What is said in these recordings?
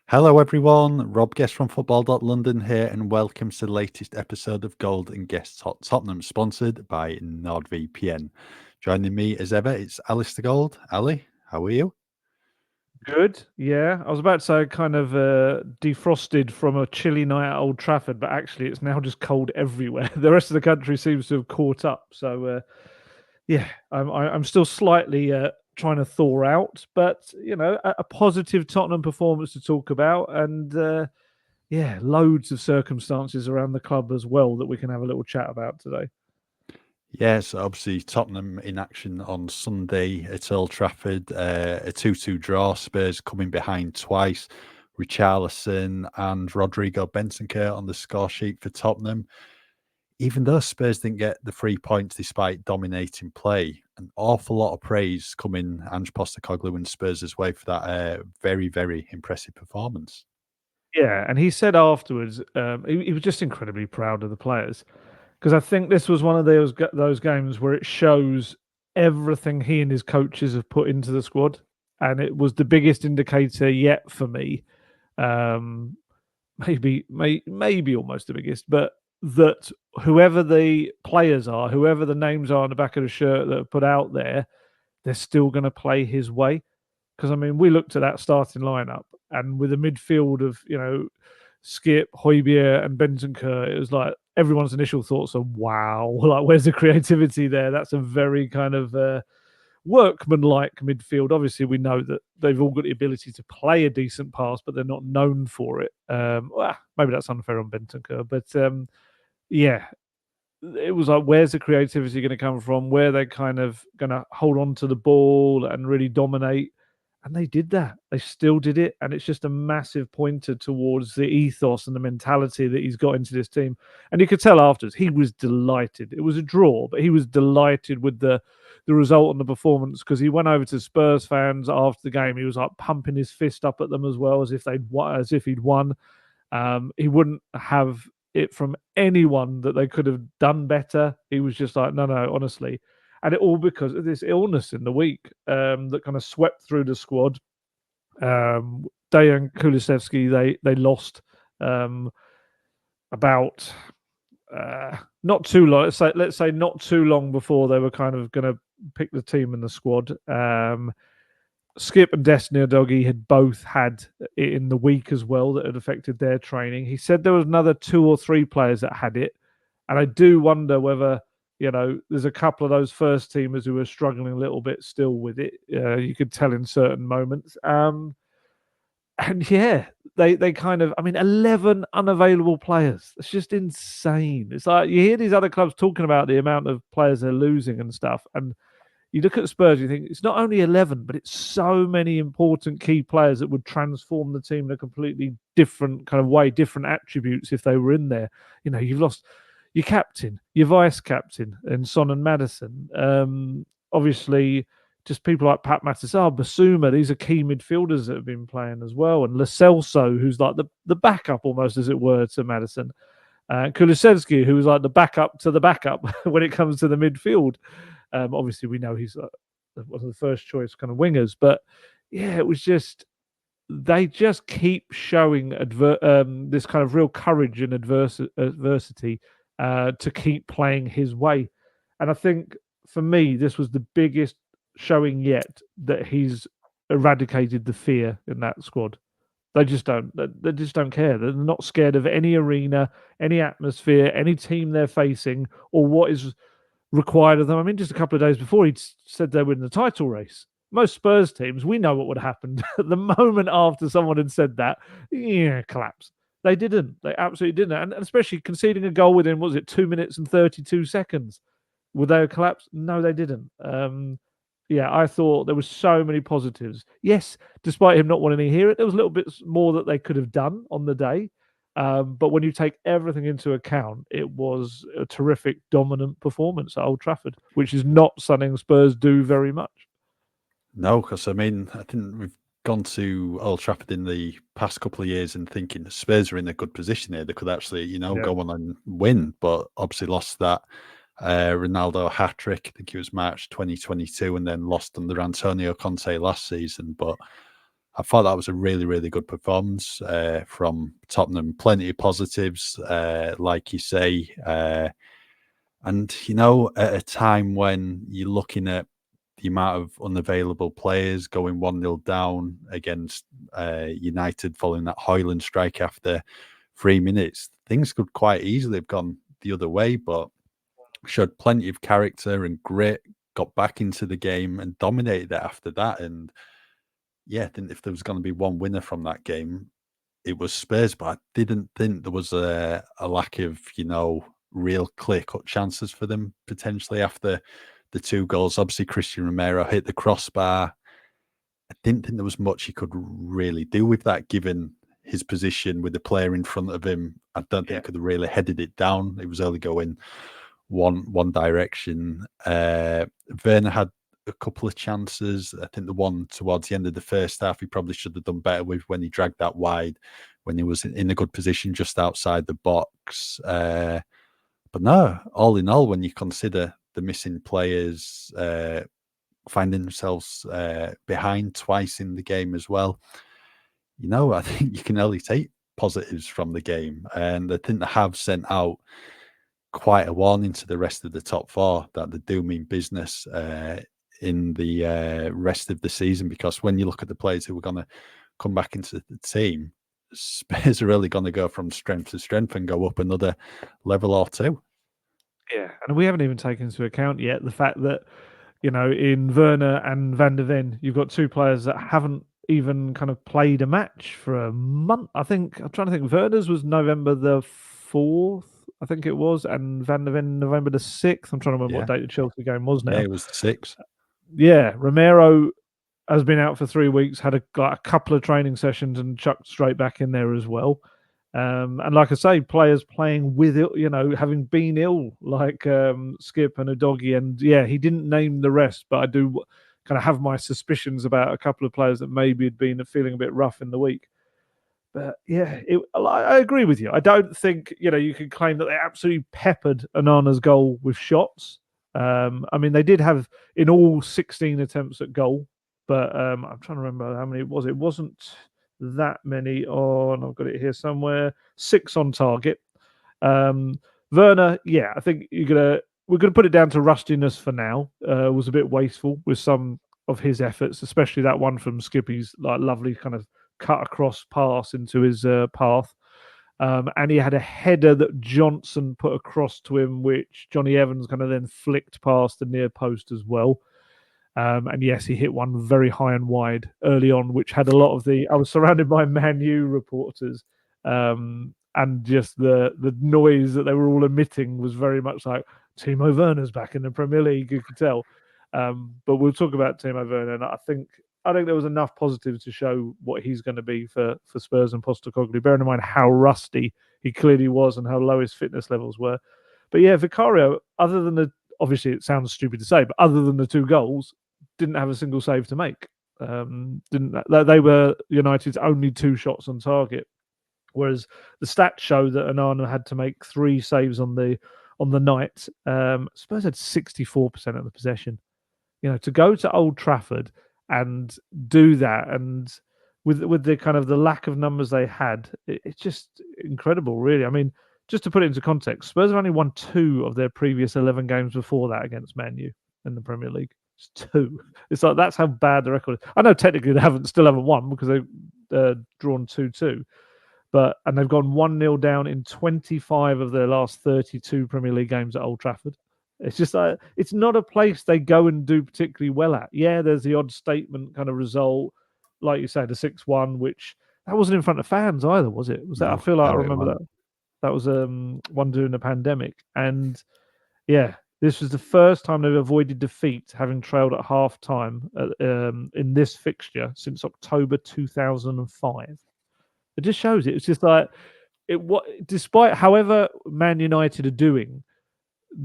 Hello, everyone. Rob Guest from football.london here, and welcome to the latest episode of Gold and Guest Talk Tottenham, sponsored by NordVPN. Joining me as ever, it's Alistair Gold. Ali, how are you? Good, yeah. I was about to say kind of defrosted from a chilly night at Old Trafford, but actually it's now just cold everywhere. The rest of the country seems to have caught up. So, yeah, I'm still slightly trying to thaw out, but a positive Tottenham performance to talk about, and yeah, loads of circumstances around the club as well that we can have a little chat about today. Yes, obviously Tottenham in action on Sunday at Old Trafford, a 2-2 draw. Spurs coming behind twice. Richarlison and Rodrigo Bentancur on the score sheet for Tottenham. Even though Spurs didn't get the 3 points despite dominating play, an awful lot of praise coming Ange Postecoglou and Spurs' way for that very, very impressive performance. Yeah, and he said afterwards he was just incredibly proud of the players. Because I think this was one of those games where it shows everything he and his coaches have put into the squad, and it was the biggest indicator yet for me. Um, maybe almost the biggest, but that whoever the players are, whoever the names are on the back of the shirt that are put out there, they're still going to play his way. Because I mean, we looked at that starting lineup, and with a midfield of Skip, Højbjerg, and Bentancur, it was like everyone's initial thoughts are, "Wow, like where's the creativity there?" That's a very kind of workmanlike midfield. Obviously, we know that they've all got the ability to play a decent pass, but they're not known for it. Well, maybe that's unfair on Bentancur, but yeah, it was like, where's the creativity going to come from? Where they're kind of going to hold on to the ball and really dominate. And they did that. They still did it. And it's just a massive pointer towards the ethos and the mentality that he's got into this team. And you could tell afterwards, he was delighted. It was a draw, but he was delighted with the result and the performance, because he went over to Spurs fans after the game. He was like pumping his fist up at them as well, as if he'd won. He wouldn't have it from anyone that they could have done better. He was just like, no, honestly. And it all because of this illness in the week that kind of swept through the squad. Dejan Kulusevski, they lost about not too long. Let's say not too long before they were kind of going to pick the team in the squad. Skip and Destiny Doggy had both had it in the week as well that had affected their training. He said there was another 2 or 3 players that had it, and I do wonder whether there's a couple of those first teamers who are struggling a little bit still with it. You could tell in certain moments. And yeah, they kind of, I mean, 11 unavailable players. It's just insane. It's like you hear these other clubs talking about the amount of players they're losing and stuff, and you look at Spurs, you think it's not only 11, but it's so many important key players that would transform the team in a completely different kind of way, different attributes if they were in there. You've lost your captain, your vice captain, and Son and Madison. Obviously, just people like Pat Matasar, Basuma, these are key midfielders that have been playing as well. And Lo Celso, who's like the backup almost, as it were, to Madison. Kulusevski, who was like the backup to the backup when it comes to the midfield. Obviously, we know he's one of the first choice kind of wingers, but yeah, it was just they just keep showing this kind of real courage and adversity to keep playing his way. And I think for me, this was the biggest showing yet that he's eradicated the fear in that squad. They just don't. They just don't care. They're not scared of any arena, any atmosphere, any team they're facing, or what is required of them. I mean, just a couple of days before, he'd said they were in the title race. Most Spurs teams, we know what would have happened. The moment after someone had said that, yeah, collapse. They didn't. They absolutely didn't. And especially conceding a goal within, what was it, 2 minutes and 32 seconds? Would they have collapsed? No, they didn't. Yeah, I thought there was so many positives. Yes, despite him not wanting to hear it, there was a little bit more that they could have done on the day. But when you take everything into account, it was a terrific, dominant performance at Old Trafford, which is not something Spurs do very much. No, because I mean, I think we've gone to Old Trafford in the past couple of years and thinking the Spurs are in a good position here. They could actually, go on and win, but obviously lost that Ronaldo hat-trick. I think it was March 2022, and then lost under Antonio Conte last season. But I thought that was a really, really good performance from Tottenham. Plenty of positives, like you say. And, at a time when you're looking at the amount of unavailable players going 1-0 down against United following that Højlund strike after 3 minutes, things could quite easily have gone the other way, but showed plenty of character and grit, got back into the game and dominated it after that. And I think if there was going to be one winner from that game, it was Spurs, but I didn't think there was a lack of, real clear-cut chances for them potentially after the 2 goals. Obviously, Christian Romero hit the crossbar. I didn't think there was much he could really do with that, given his position with the player in front of him. I don't think he could have really headed it down. It was only going one direction. Werner had a couple of chances. I think the one towards the end of the first half, he probably should have done better with, when he dragged that wide, when he was in a good position just outside the box. But no, all in all, when you consider the missing players, finding themselves behind twice in the game as well, I think you can only take positives from the game. And I think they have sent out quite a warning to the rest of the top 4 that they do mean business in the rest of the season, because when you look at the players who are going to come back into the team, Spurs are really going to go from strength to strength and go up another level or 2. Yeah, and we haven't even taken into account yet the fact that, in Werner and Van der Ven, you've got 2 players that haven't even kind of played a match for a month. I'm trying to think. Werner's was November the 4th, I think it was, and Van der Ven November the 6th. I'm trying to remember what date the Chelsea game was now. Yeah, it was the 6th. Yeah, Romero has been out for 3 weeks, had a couple of training sessions and chucked straight back in there as well. And like I say, players playing with it, having been ill, like Skip and Udogie. And he didn't name the rest, but I do kind of have my suspicions about a couple of players that maybe had been feeling a bit rough in the week. But I agree with you. I don't think, you can claim that they absolutely peppered Onana's goal with shots. I mean, they did have in all 16 attempts at goal, but I'm trying to remember how many it was. It wasn't that many on. I've got it here somewhere. 6 on target. Werner, I think we're gonna put it down to rustiness for now. Was a bit wasteful with some of his efforts, especially that one from Skippy's lovely kind of cut across pass into his path. And he had a header that Johnson put across to him, which Johnny Evans kind of then flicked past the near post as well. And yes, he hit one very high and wide early on, which had a lot of I was surrounded by Man U reporters, and just the noise that they were all emitting was very much like Timo Werner's back in the Premier League. You could tell. But we'll talk about Timo Werner, and I think there was enough positives to show what he's going to be for Spurs and Postecoglou, bearing in mind how rusty he clearly was and how low his fitness levels were. But Vicario, other than obviously it sounds stupid to say, but other than the 2 goals, didn't have a single save to make. They were United's only 2 shots on target, whereas the stats show that Onana had to make 3 saves on the night. Spurs had 64% of the possession. To go to Old Trafford and do that, and with the kind of the lack of numbers they had, it's just incredible, really. I mean, just to put it into context, Spurs have only won 2 of their previous 11 games before that against Man U in the Premier League. It's 2. It's like that's how bad the record is. I know technically they still haven't won because they've drawn 2-2, and they've gone 1-0 down in 25 of their last 32 Premier League games at Old Trafford. It's just like it's not a place they go and do particularly well at. Yeah, there's the odd statement kind of result, like you say, the 6-1, which that wasn't in front of fans either, was it? Was that? I feel like I remember that. That was one during the pandemic, and this was the first time they've avoided defeat, having trailed at half time in this fixture since October 2005. It just shows it's just like despite however Man United are doing,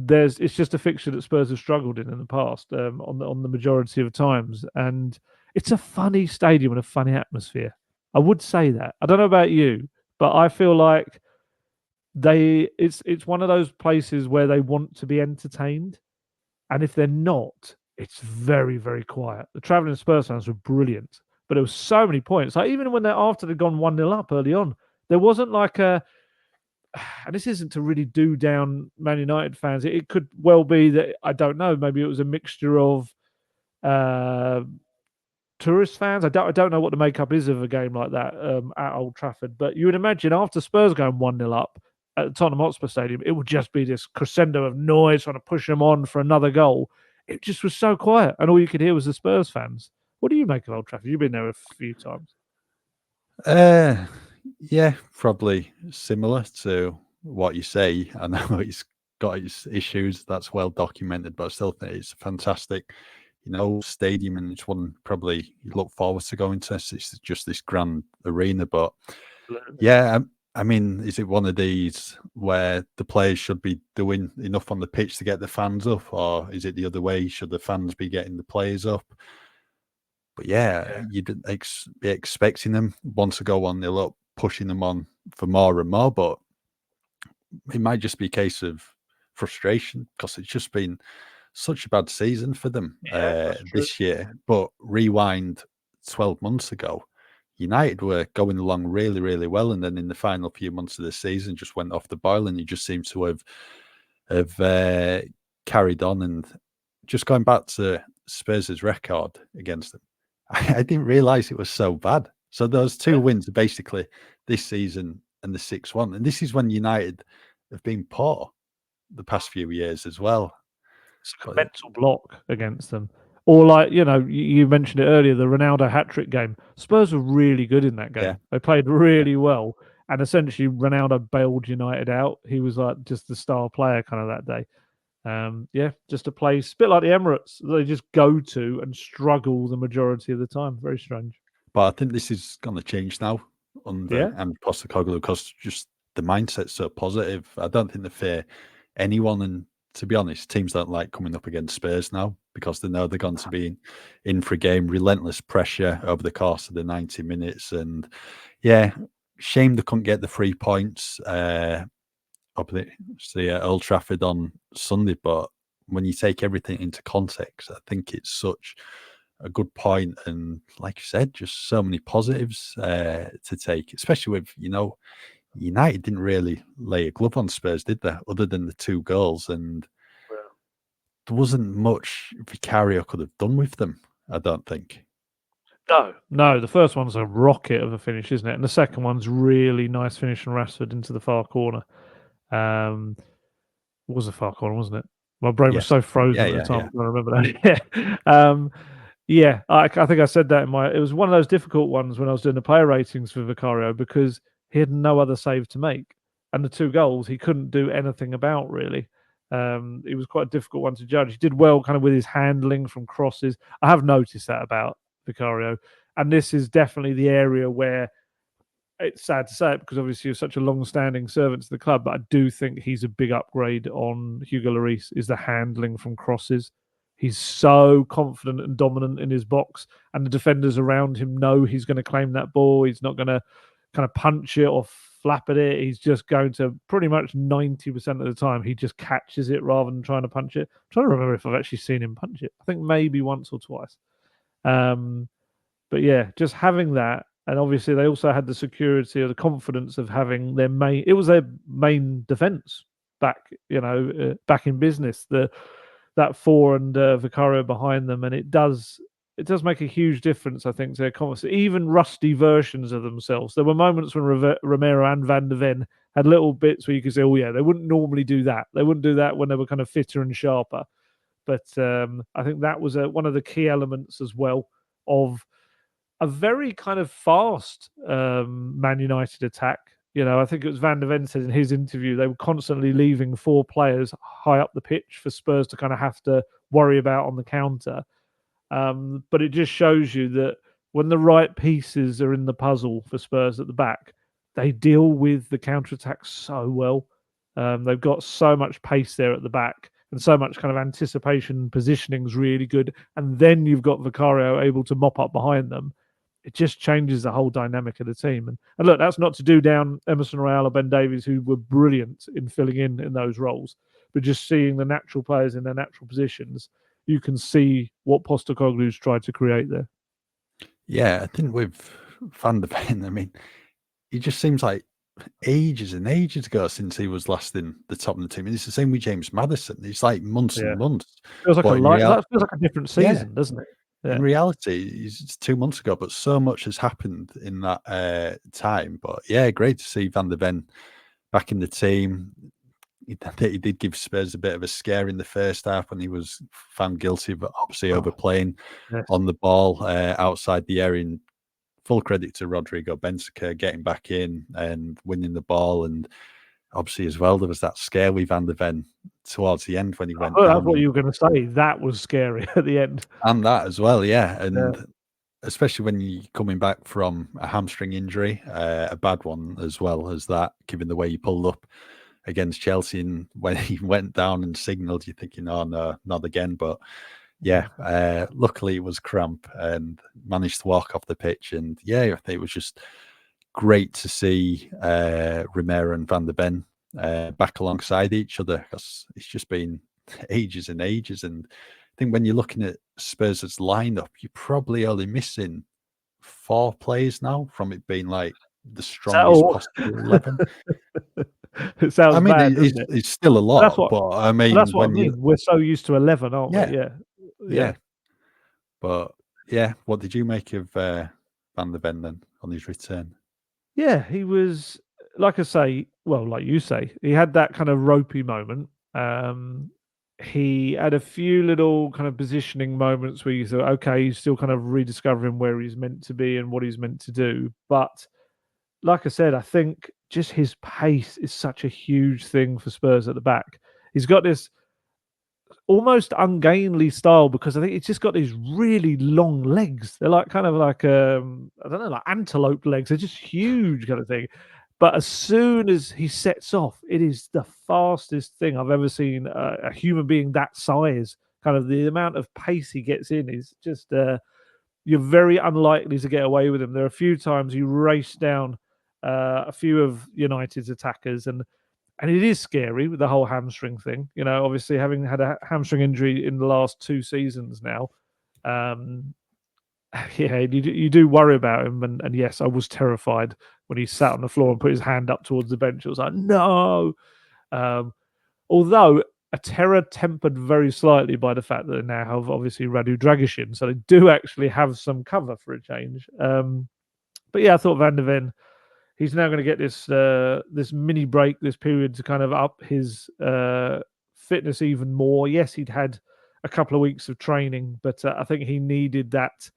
it's just a fixture that Spurs have struggled in the past on the majority of times, and it's a funny stadium and a funny atmosphere. I would say that. I don't know about you, but I feel like it's one of those places where they want to be entertained, and if they're not, it's very, very quiet. The travelling Spurs fans were brilliant, but there was so many points. Like even when after they'd gone 1-0 up early on, there wasn't like a. And this isn't to really do down Man United fans. It could well be that, I don't know. Maybe it was a mixture of tourist fans. I don't know what the makeup is of a game like that at Old Trafford. But you would imagine after Spurs going 1-0 up at the Tottenham Hotspur Stadium, it would just be this crescendo of noise trying to push them on for another goal. It just was so quiet, and all you could hear was the Spurs fans. What do you make of Old Trafford? You've been there a few times. Yeah, probably similar to what you say. I know it's got its issues, that's well documented, but I still think it's a fantastic, stadium, and it's one probably you look forward to going to. It's just this grand arena. But yeah, I mean, is it one of these where the players should be doing enough on the pitch to get the fans up, or is it the other way? Should the fans be getting the players up? But yeah, you'd be expecting them once to go 1-0 up, pushing them on for more and more. But it might just be a case of frustration because it's just been such a bad season for them this year. But rewind 12 months ago, United were going along really, really well, and then in the final few months of the season, just went off the boil, and you just seem to have carried on. And just going back to Spurs' record against them, I didn't realise it was so bad. So those two wins are basically this season and the 6-1, and this is when United have been poor the past few years as well. It's like a mental block against them. Or like, you mentioned it earlier, the Ronaldo hat-trick game. Spurs were really good in that game. Yeah. They played really well. And essentially, Ronaldo bailed United out. He was like just the star player kind of that day. Just a place, a bit like the Emirates. They just go to and struggle the majority of the time. Very strange. But I think this is going to change now under Ange Postecoglou because just the mindset's so positive. I don't think they fear anyone. And to be honest, teams don't like coming up against Spurs now because they know they're going to be in for a game, relentless pressure over the course of the 90 minutes. And yeah, shame they couldn't get the 3 points up at Old Trafford on Sunday. But when you take everything into context, I think it's such a good point. And like you said, just so many positives to take, especially with, United didn't really lay a glove on Spurs, did they? Other than the 2 goals. And there wasn't much Vicario could have done with them, I don't think. No. The first one's a rocket of a finish, isn't it? And the second one's really nice finish from Rashford into the far corner. It was a far corner, wasn't it? My brain was so frozen at the time. I don't remember that. I think I said that it was one of those difficult ones when I was doing the player ratings for Vicario because he had no other save to make. And the 2 goals he couldn't do anything about, really. It was quite a difficult one to judge. He did well kind of with his handling from crosses. I have noticed that about Vicario. And this is definitely the area where it's sad to say it because obviously you're such a long-standing servant to the club, but I do think he's a big upgrade on Hugo Lloris, is the handling from crosses. He's so confident and dominant in his box, and the defenders around him know he's going to claim that ball. He's not going to kind of punch it or flap at it. He's just going to pretty much 90% of the time, he just catches it rather than trying to punch it. I'm trying to remember if I've actually seen him punch it. I think maybe once or twice. But yeah, just having that. And obviously, they also had the security or the confidence of having their main. It was their main defense back in business. That 4 and Vicario behind them, and it does make a huge difference, I think, to their confidence. Even rusty versions of themselves. There were moments when Romero and Van de Ven had little bits where you could say, "Oh yeah, they wouldn't normally do that. They wouldn't do that when they were kind of fitter and sharper." But I think that was one of the key elements as well of a very kind of fast Man United attack. I think it was Van de Ven said in his interview they were constantly leaving 4 players high up the pitch for Spurs to kind of have to worry about on the counter. But it just shows you that when the right pieces are in the puzzle for Spurs at the back, they deal with the counter-attack so well. They've got so much pace there at the back and so much kind of anticipation. Positioning is really good. And then you've got Vicario able to mop up behind them. It just changes the whole dynamic of the team. And look, that's not to do down Emerson Royal or Ben Davies, who were brilliant in filling in those roles. But just seeing the natural players in their natural positions, you can see what Postecoglou's tried to create there. Yeah, I think with Van der Ven, I mean, he just seems like ages and ages ago since he was last in the top of the team. And it's the same with James Maddison. It's like months Yeah. and months. Feels like But that feels like a different yeah, season, doesn't it? in Yeah. reality, it's 2 months ago, but so much has happened in that time. But yeah, great to see Van der Ven back in the team. He did give Spurs a bit of a scare in the first half when he was found guilty of obviously Oh, overplaying yes. on the ball outside the area. And full credit to Rodrigo Benzica getting back in and winning the ball. And obviously, as well, there was that scare with Van der Ven towards the end when he went Oh, that's down. what you were going to say. That was scary at the end. And that as well, yeah. Yeah. And especially when you're coming back from a hamstring injury, a bad one as well as that, given the way you pulled up against Chelsea and when he went down and signalled, you're thinking, oh no, not again. But yeah, luckily it was cramp and managed to walk off the pitch. And yeah, I think it was just great to see Romero and Van der Ven back alongside each other, because it's just been ages and ages. And I think when you're looking at Spurs' lineup, you're probably only missing 4 players now from it being like the Is that strongest all? possible 11. It sounds I mean, bad, doesn't it? it's still a But that's lot, what but I but that's mean, what I when you, mean. We're so used to 11, aren't we? yeah, Yeah. yeah, Yeah. but yeah, what did you make of Van der Ven then on his return? Yeah, he was, like I say, well, like you say, he had that kind of ropey moment. He had a few little kind of positioning moments where you thought, okay, he's still kind of rediscovering where he's meant to be and what he's meant to do. But like I said, I think just his pace is such a huge thing for Spurs at the back. He's got this almost ungainly style because I think it's just got these really long legs. They're like kind of like I don't know, like antelope legs. They're just huge kind of thing. But as soon as he sets off, it is the fastest thing I've ever seen a human being that size. Kind of the amount of pace he gets in is just you're very unlikely to get away with him. There are a few times he raced down a few of United's attackers, and it is scary with the whole hamstring thing. You know, obviously having had a hamstring injury in the last 2 seasons now, um, yeah, you do worry about him. And yes, I was terrified when he sat on the floor and put his hand up towards the bench. I was like, no. Um, although a terror tempered very slightly by the fact that they now have obviously Radu Dragishin, so they do actually have some cover for a change. But yeah, I thought Van der Ven, he's now going to get this mini break, this period to kind of up his fitness even more. Yes, he'd had a couple of weeks of training, but I think he needed that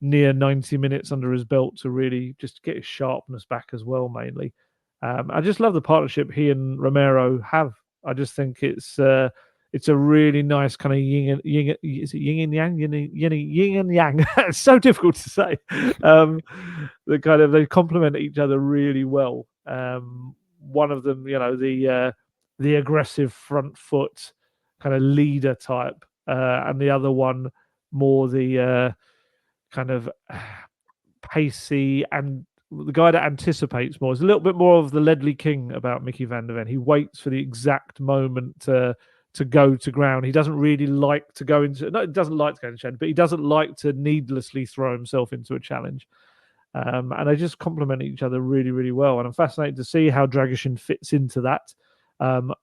near 90 minutes under his belt to really just get his sharpness back as well, mainly. I just love the partnership he and Romero have. I just think it's a really nice kind of is it yin and yang? Yin and yang. It's so difficult to say. They complement each other really well. One of them, the aggressive front foot kind of leader type, and the other one more the kind of pacey and the guy that anticipates more. Is a little bit more of the Ledley King about Mickey Van der Ven. He waits for the exact moment to go to ground. He doesn't really like to go into no, he doesn't like to go into challenge, but he doesn't like to needlessly throw himself into a challenge. And they just complement each other really, really well. And I'm fascinated to see how Dragishin fits into that.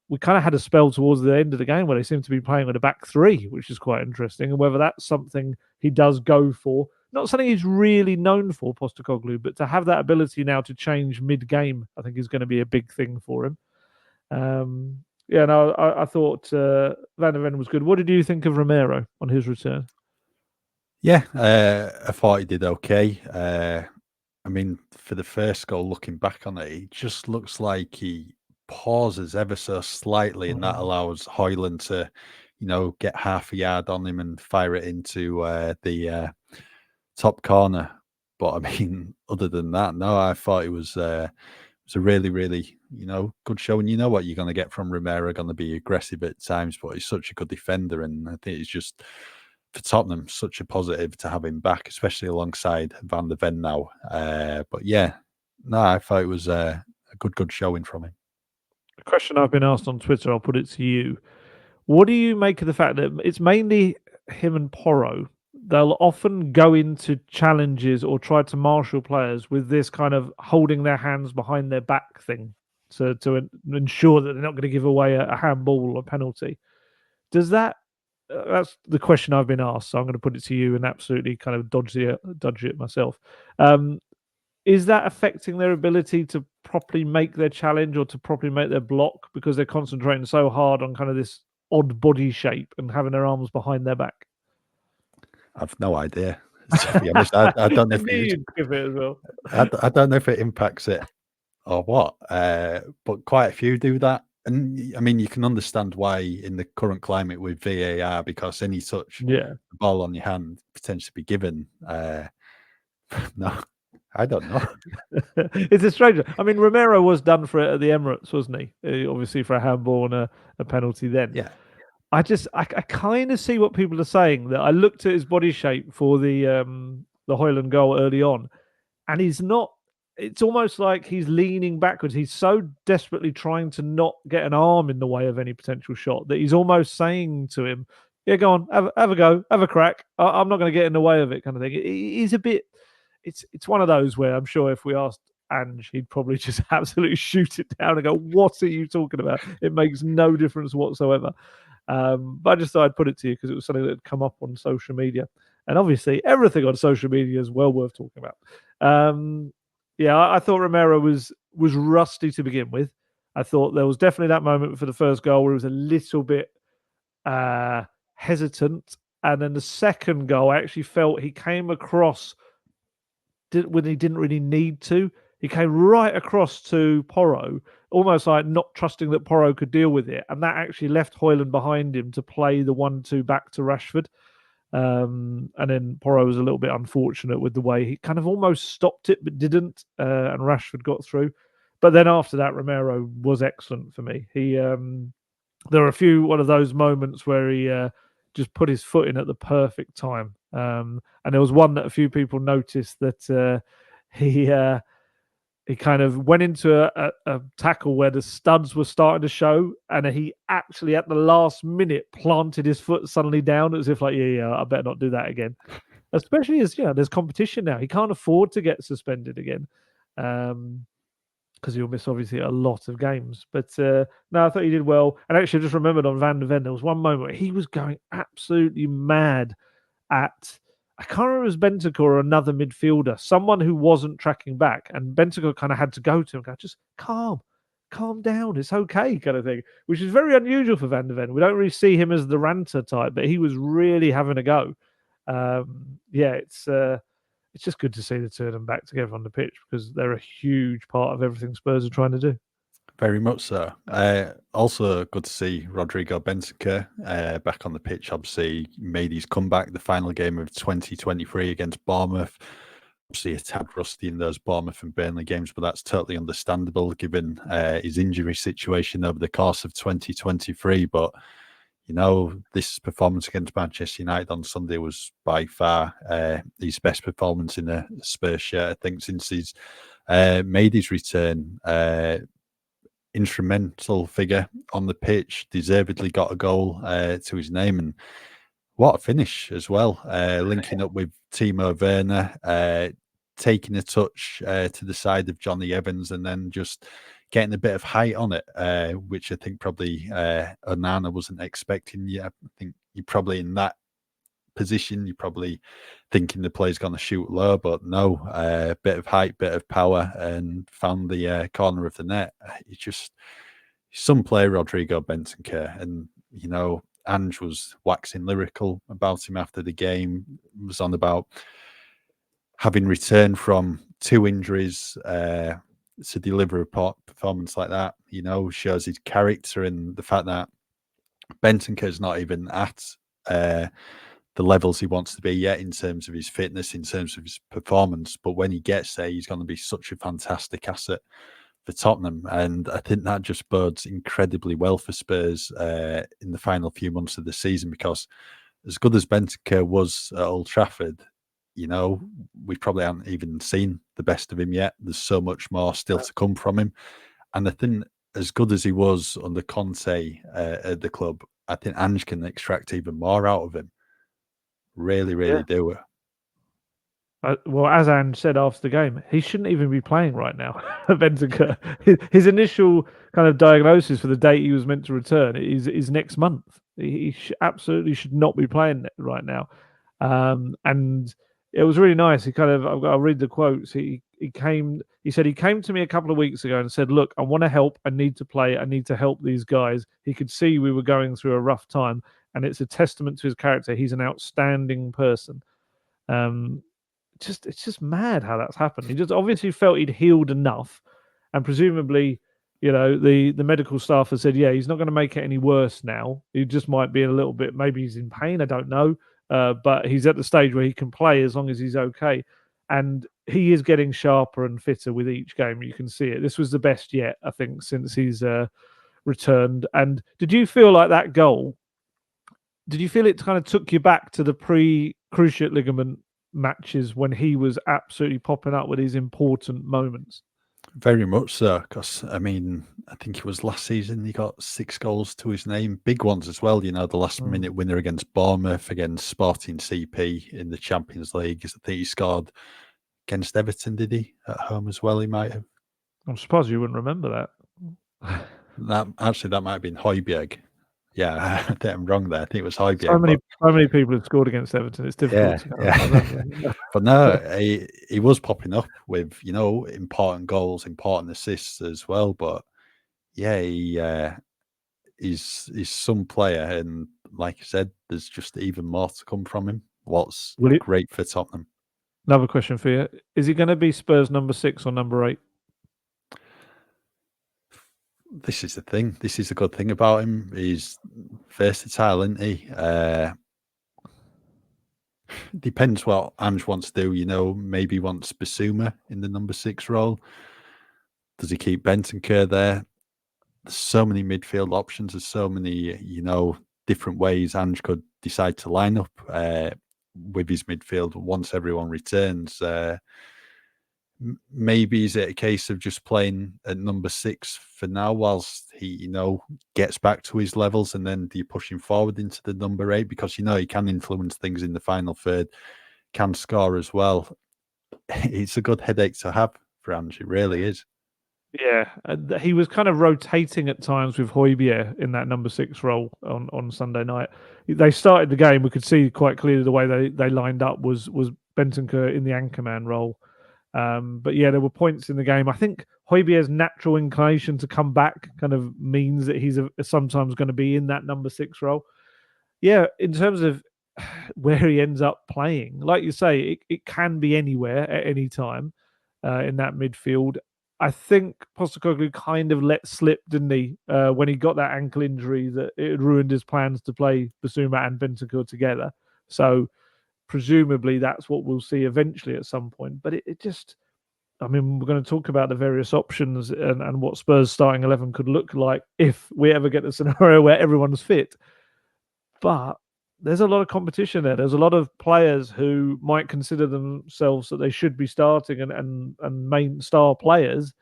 We kind of had a spell towards the end of the game where they seem to be playing with a back three, which is quite interesting. And whether that's something he does go for, not something he's really known for, Postecoglou, but to have that ability now to change mid-game, I think is going to be a big thing for him. Yeah, no, I thought Van der Ven was good. What did you think of Romero on his return? Yeah, I thought he did okay. I mean, for the first goal, looking back on it, it just looks like he pauses ever so slightly, and that allows Hoyland to, get half a yard on him and fire it into the top corner. But I mean, other than that, no, I thought it was a really, really, good show. And you know what you're going to get from Romero, going to be aggressive at times, but he's such a good defender. And I think it's just, for Tottenham, such a positive to have him back, especially alongside Van der Ven now. But yeah, no, I thought it was a good showing from him. A question I've been asked on Twitter, I'll put it to you. What do you make of the fact that it's mainly him and Porro they'll often go into challenges or try to marshal players with this kind of holding their hands behind their back thing to ensure that they're not going to give away a handball or a penalty. Does that? That's the question I've been asked. So I'm going to put it to you and absolutely kind of dodge it myself. Is that affecting their ability to properly make their challenge or to properly make their block because they're concentrating so hard on kind of this odd body shape and having their arms behind their back? I've no idea. To be honest, I don't know I if knew it, you'd give it as well. I don't know if it impacts it or what. But quite a few do that, and I mean, you can understand why in the current climate with VAR, because any touch Yeah. the ball on your hand potentially be given. No, I don't know. It's a strange one. I mean, Romero was done for it at the Emirates, wasn't he? Obviously for a handball and a penalty then. Yeah, I kind of see what people are saying. That I looked at his body shape for the Hoyland goal early on, and he's not. It's almost like he's leaning backwards. He's so desperately trying to not get an arm in the way of any potential shot that he's almost saying to him, "Yeah, go on, have a go, have a crack. I'm not going to get in the way of it," kind of thing. He's a bit. It's one of those where I'm sure if we asked Ange, he'd probably just absolutely shoot it down and go, "What are you talking about? It makes no difference whatsoever." But I just thought I'd put it to you because it was something that had come up on social media, and obviously everything on social media is well worth talking about. Yeah, I thought Romero was rusty to begin with. I thought there was definitely that moment for the first goal where he was a little bit hesitant, and then the second goal, I actually felt he came across when he didn't really need to. He came right across to Porro, almost like not trusting that Porro could deal with it, and that actually left Hoyland behind him to play the 1-2 back to Rashford. And then Porro was a little bit unfortunate with the way he kind of almost stopped it but didn't, and Rashford got through. But then after that, Romero was excellent for me. There were a few one of those moments where he just put his foot in at the perfect time. And there was one that a few people noticed that he kind of went into a tackle where the studs were starting to show, and he actually at the last minute planted his foot suddenly down as if like, yeah, I better not do that again. Especially as there's competition now. He can't afford to get suspended again. Because he'll miss obviously a lot of games. But no, I thought he did well. And actually, I just remembered on Van de Ven, there was one moment where he was going absolutely mad at, I can't remember if it was Bentancur or another midfielder, someone who wasn't tracking back. And Bentancur kind of had to go to him and go, just calm down. It's okay, kind of thing, which is very unusual for Van de Ven. We don't really see him as the ranter type, but he was really having a go. It's just good to see the two of them back together on the pitch because they're a huge part of everything Spurs are trying to do. very much so. Also good to see Rodrigo Bentancur back on the pitch. Obviously made his comeback the final game of 2023 against Bournemouth. Obviously a tad rusty in those Bournemouth and Burnley games, but that's totally understandable given his injury situation over the course of 2023. But this performance against Manchester United on Sunday was by far his best performance in a Spurs shirt, I think, since he's made his return. Instrumental figure on the pitch, deservedly got a goal to his name, and what a finish as well. Linking up with Timo Werner, taking a touch to the side of Johnny Evans, and then just getting a bit of height on it, which I think probably Onana wasn't expecting. Yeah, I think you're probably in that position. You're probably thinking the play's going to shoot low, but no, bit of height, bit of power, and found the corner of the net. It's just some player, Rodrigo Bentancur, and Ange was waxing lyrical about him after the game. Was on about having returned from 2 injuries to deliver a performance like that. Shows his character and the fact that Bentancur's not even at the levels he wants to be yet in terms of his fitness, in terms of his performance. But when he gets there, he's going to be such a fantastic asset for Tottenham. And I think that just bodes incredibly well for Spurs in the final few months of the season, because as good as Bentancur was at Old Trafford, we probably haven't even seen the best of him yet. There's so much more still to come from him. And I think as good as he was under Conte at the club, I think Ange can extract even more out of him. Really do. Well, as Ange said after the game, he shouldn't even be playing right now. Bentancur. His initial kind of diagnosis for the date he was meant to return is next month. He absolutely should not be playing right now. And it was really nice. I'll read the quotes. He said he came to me a couple of weeks ago and said, "Look, I want to help. I need to play. I need to help these guys." He could see we were going through a rough time, and it's a testament to his character. He's an outstanding person. It's just mad how that's happened. He just obviously felt he'd healed enough, and presumably, the medical staff has said, yeah, he's not going to make it any worse now. He just might be a little bit, maybe he's in pain. I don't know, but he's at the stage where he can play as long as he's okay, and he is getting sharper and fitter with each game. You can see it. This was the best yet, I think, since he's returned. And did you feel like that goal? Did you feel it kind of took you back to the pre-cruciate ligament matches when he was absolutely popping up with these important moments? Very much so, because I mean, I think it was last season he got 6 goals to his name, big ones as well. The last minute winner against Bournemouth, against Sporting CP in the Champions League. I think he scored against Everton, did he, at home as well? He might have. I'm surprised you wouldn't remember that. That might have been Højbjerg. Yeah, I think I'm wrong there. I think it was Højbjerg. So many people have scored against Everton. It's difficult to remember. But no, he was popping up with, important goals, important assists as well. But yeah, he's some player. And like I said, there's just even more to come from him. What's great for Tottenham. Another question for you. Is he going to be Spurs number 6 or number 8? This is the thing. This is the good thing about him. He's versatile, isn't he? Depends what Ange wants to do. Maybe he wants Bissouma in the number 6 role. Does he keep Bentancur there? There's so many midfield options. There's so many, different ways Ange could decide to line up with his midfield once everyone returns. Maybe is it a case of just playing at number 6 for now whilst he, gets back to his levels, and then do you push him forward into the number 8 because he can influence things in the final third, can score as well. It's a good headache to have for Ange. It really is. Yeah, he was kind of rotating at times with Højbjerg in that number 6 role on Sunday night. They started the game. We could see quite clearly the way they lined up was Bentancur in the anchorman role. But yeah, there were points in the game. I think Højbjerg's natural inclination to come back kind of means that he's sometimes going to be in that number 6 role. Yeah, in terms of where he ends up playing, like you say, it can be anywhere at any time in that midfield. I think Postecoglou kind of let slip, didn't he, when he got that ankle injury, that it had ruined his plans to play Bissouma and Bentancur together. So presumably that's what we'll see eventually at some point. But it just, I mean, we're going to talk about the various options and what Spurs starting 11 could look like if we ever get a scenario where everyone's fit. But there's a lot of competition there. There's a lot of players who might consider themselves that they should be starting and main star players.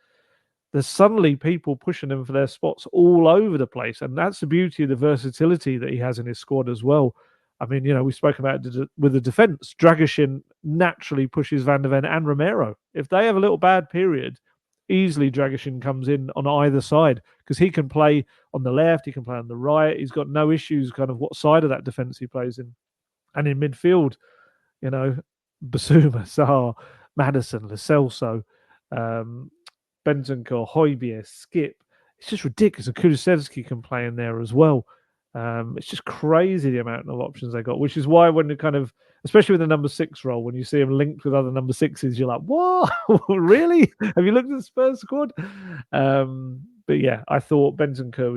There's suddenly people pushing them for their spots all over the place. And that's the beauty of the versatility that he has in his squad as well. I mean, we spoke about it with the defence. Dragusin naturally pushes Van der Ven and Romero. If they have a little bad period, easily Dragusin comes in on either side because he can play on the left, he can play on the right. He's got no issues kind of what side of that defence he plays in. And in midfield, Bissouma, Sarr, Maddison, Lo Celso, Bentancur, Højbjerg, Skip. It's just ridiculous. And Kulusevski can play in there as well. It's just crazy the amount of options they got, which is why when you kind of, especially with the number 6 role, when you see them linked with other number 6s, you're like, what? Really? Have you looked at the Spurs squad? But yeah, I thought Bentancur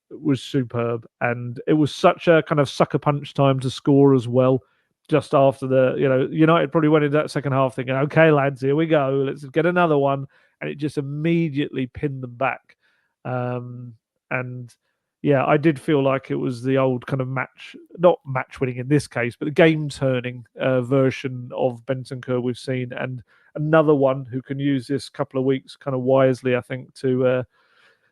was superb, and it was such a kind of sucker punch time to score as well. Just after United probably went into that second half thinking, okay, lads, here we go, let's get another one, and it just immediately pinned them back. And yeah, I did feel like it was the old kind of not match winning in this case, but the game turning version of Bentancur we've seen, and another one who can use this couple of weeks kind of wisely, I think, to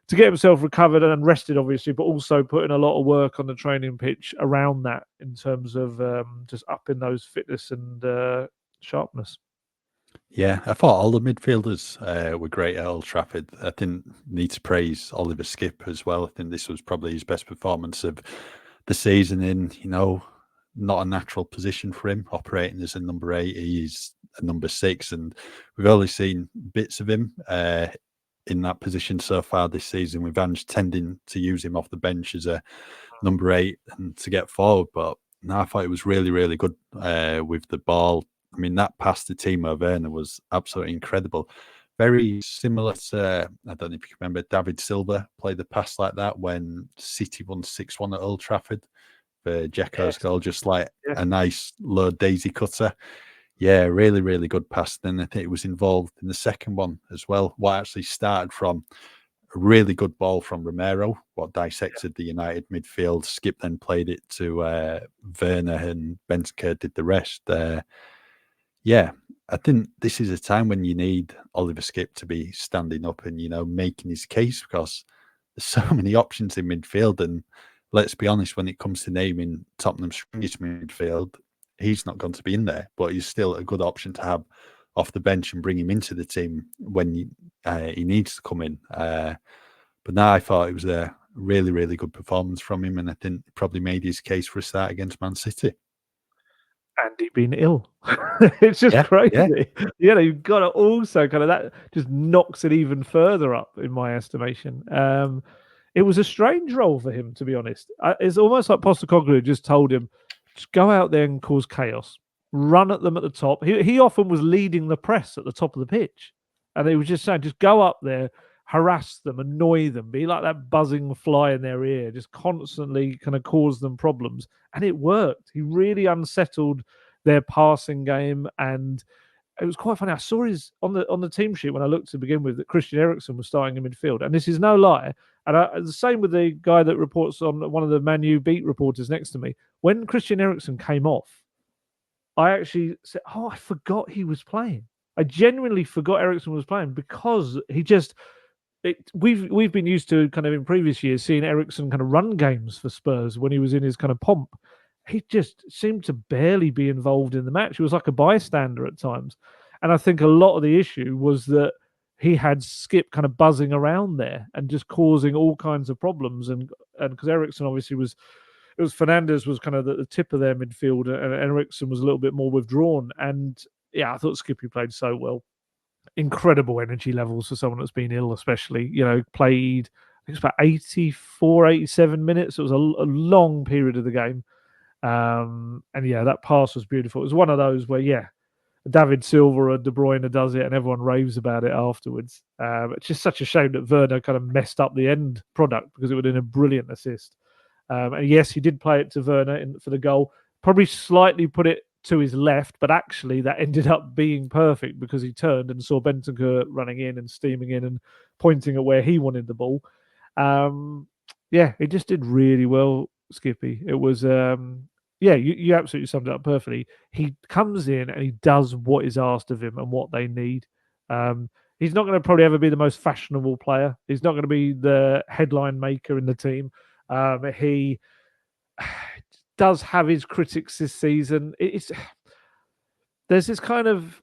to get himself recovered and rested, obviously, but also putting a lot of work on the training pitch around that in terms of just upping those fitness and sharpness. Yeah, I thought all the midfielders were great at Old Trafford. I think need to praise Oliver Skipp as well. I think this was probably his best performance of the season in, not a natural position for him, operating as a number 8. He's a number 6, and we've only seen bits of him in that position so far this season, with Ange tending to use him off the bench as a number 8 and to get forward. But no, I thought it was really, really good with the ball. I mean, that pass to Timo Werner was absolutely incredible. Very similar to, I don't know if you remember, David Silva played the pass like that when City won 6-1 at Old Trafford for Dzeko's goal, just like a nice low daisy cutter. Yeah, really, really good pass. Then I think it was involved in the second one as well. What actually started from a really good ball from Romero, what dissected the United midfield. Skipp then played it to Werner, and Bentancur did the rest. Yeah, I think this is a time when you need Oliver Skipp to be standing up and, making his case, because there's so many options in midfield. And let's be honest, when it comes to naming Tottenham's strongest midfield, he's not going to be in there, but he's still a good option to have off the bench and bring him into the team when he needs to come in. But now I thought it was a really, really good performance from him, and I think probably made his case for a start against Man City. And he'd been ill. It's just crazy. Yeah. You've got to also kind of, that just knocks it even further up in my estimation. It was a strange role for him, to be honest. It's almost like Postecoglou just told him, just go out there and cause chaos, run at them at the top. He often was leading the press at the top of the pitch, and they were just saying, just go up there, harass them, annoy them, be like that buzzing fly in their ear, just constantly kind of cause them problems. And it worked. He really unsettled their passing game, and it was quite funny. I saw his on the team sheet when I looked to begin with that Christian Eriksen was starting in midfield, and this is no lie. And the same with the guy that reports on, one of the Man U beat reporters next to me. When Christian Eriksen came off, I actually said, "Oh, I forgot he was playing." I genuinely forgot Eriksen was playing, because he just. We've been used to, kind of in previous years, seeing Eriksen kind of run games for Spurs when he was in his kind of pomp. He just seemed to barely be involved in the match. He was like a bystander at times. And I think a lot of the issue was that he had Skipp kind of buzzing around there and just causing all kinds of problems. And because Eriksen obviously Fernandes was kind of the tip of their midfield, and Eriksen was a little bit more withdrawn. And yeah, I thought Skippy played so well. Incredible energy levels for someone that's been ill, especially, played, I think it's about 84, 87 minutes. It was a long period of the game. And yeah, that pass was beautiful. It was one of those where, David Silva or De Bruyne does it and everyone raves about it afterwards. It's just such a shame that Werner kind of messed up the end product, because it would have been a brilliant assist. And yes, he did play it to Werner for the goal. Probably slightly put it to his left, but actually that ended up being perfect, because he turned and saw Bentancur running in and steaming in and pointing at where he wanted the ball. He just did really well, Skippy. It was, you absolutely summed it up perfectly. He comes in and he does what is asked of him and what they need. He's not going to probably ever be the most fashionable player. He's not going to be the headline maker in the team. He does have his critics this season. There's this kind of,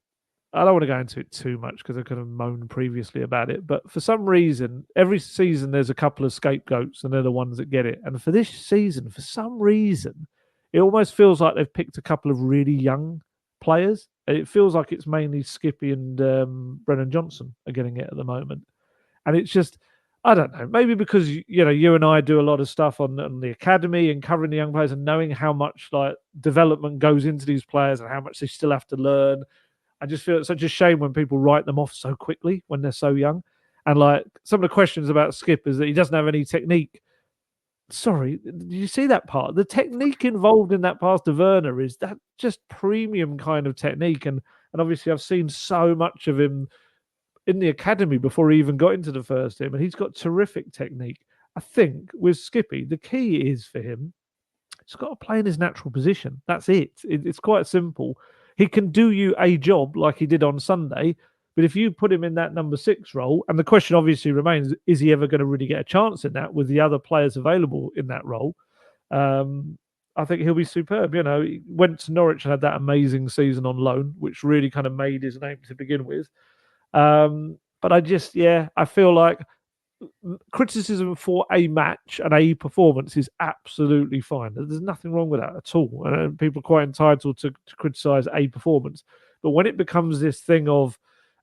I don't want to go into it too much because I kind of moaned previously about it, but for some reason, every season there's a couple of scapegoats and they're the ones that get it. And for this season, for some reason, it almost feels like they've picked a couple of really young players. It feels like it's mainly Skippy and Brennan Johnson are getting it at the moment. And it's just, I don't know, maybe because, you and I do a lot of stuff on the academy and covering the young players and knowing how much like development goes into these players and how much they still have to learn. I just feel it's such a shame when people write them off so quickly when they're so young. And like some of the questions about Skipp is that he doesn't have any technique. Sorry, did you see that part? The technique involved in that pass to Werner is that just premium kind of technique. And obviously I've seen so much of him in the academy before he even got into the first team, and he's got terrific technique. I think with Skippy, the key is for him, he's got to play in his natural position. That's it. It's quite simple. He can do you a job like he did on Sunday, But if you put him in that number 6 role, and the question obviously remains, is he ever going to really get a chance in that with the other players available in that role? I think he'll be superb. You know, he went to Norwich and had that amazing season on loan, which really kind of made his name to begin with. But I feel like criticism for a match and a performance is absolutely fine. There's nothing wrong with that at all. And people are quite entitled to criticise a performance. But when it becomes this thing of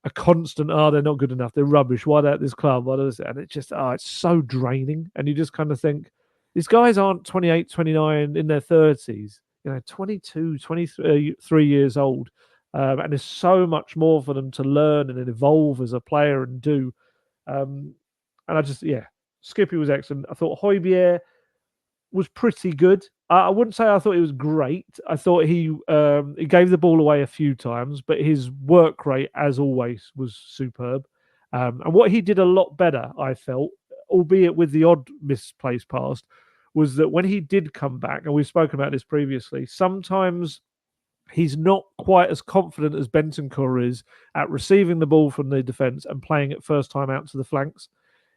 a constant, they're not good enough, they're rubbish, why they're at this club, why does it? And it just, it's so draining. And you just kind of think, these guys aren't 28, 29 in their 30s, 22, 23 years old. And there's so much more for them to learn and evolve as a player and do. And Skippy was excellent. I thought Højbjerg was pretty good. I wouldn't say I thought he was great. I thought he gave the ball away a few times, but his work rate, as always, was superb. And what he did a lot better, I felt, albeit with the odd misplaced pass, was that when he did come back, and we've spoken about this previously, sometimes he's not quite as confident as Bentancur is at receiving the ball from the defence and playing it first time out to the flanks.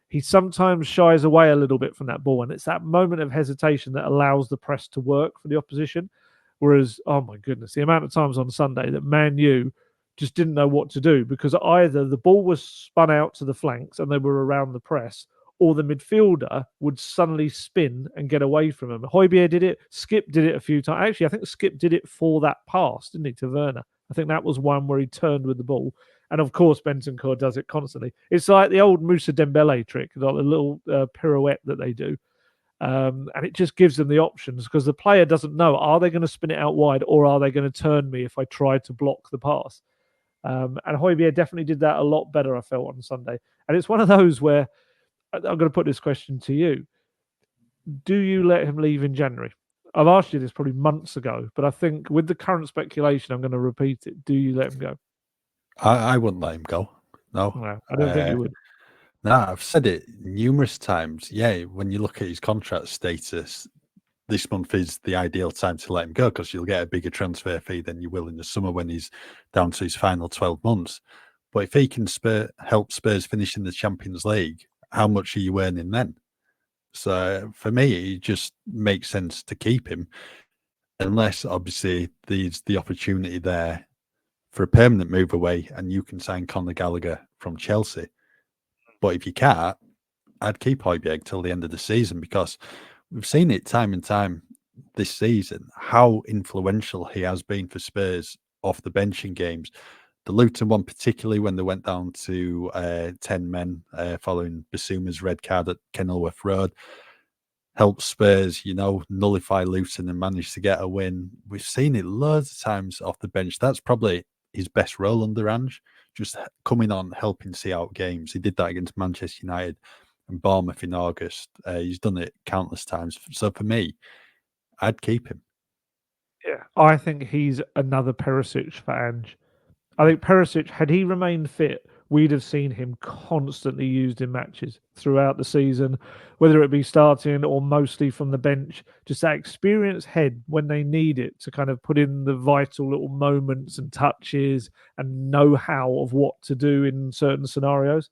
He sometimes shies away a little bit from that ball, and it's that moment of hesitation that allows the press to work for the opposition. Whereas, oh my goodness, the amount of times on Sunday that Man U just didn't know what to do because either the ball was spun out to the flanks and they were around the press, or the midfielder would suddenly spin and get away from him. Højbjerg did it. Skip did it a few times. Actually, I think Skip did it for that pass, didn't he, to Werner? I think that was one where he turned with the ball. And of course, Bentancur does it constantly. It's like the old Moussa Dembele trick, like the little pirouette that they do. And it just gives them the options because the player doesn't know, are they going to spin it out wide or are they going to turn me if I try to block the pass? And Højbjerg definitely did that a lot better, I felt, on Sunday. And it's one of those where I'm going to put this question to you. Do you let him leave in January? I've asked you this probably months ago, but I think with the current speculation, I'm going to repeat it. Do you let him go? I wouldn't let him go. No. No, I don't think you would. No, I've said it numerous times. Yeah, when you look at his contract status, this month is the ideal time to let him go because you'll get a bigger transfer fee than you will in the summer when he's down to his final 12 months. But if he can help Spurs finish in the Champions League, how much are you earning then? So for me, it just makes sense to keep him, unless obviously there's the opportunity there for a permanent move away and you can sign Conor Gallagher from Chelsea. But if you can't, I'd keep Højbjerg till the end of the season because we've seen it time and time this season, how influential he has been for Spurs off the bench in games. The Luton one, particularly when they went down to 10 men following Bissouma's red card at Kenilworth Road, helped Spurs, nullify Luton and manage to get a win. We've seen it loads of times off the bench. That's probably his best role under Ange, just coming on, helping see out games. He did that against Manchester United and Bournemouth in August. He's done it countless times. So for me, I'd keep him. Yeah, I think he's another Perisic for Ange. I think Perisic, had he remained fit, we'd have seen him constantly used in matches throughout the season, whether it be starting or mostly from the bench. Just that experienced head when they need it to kind of put in the vital little moments and touches and know-how of what to do in certain scenarios.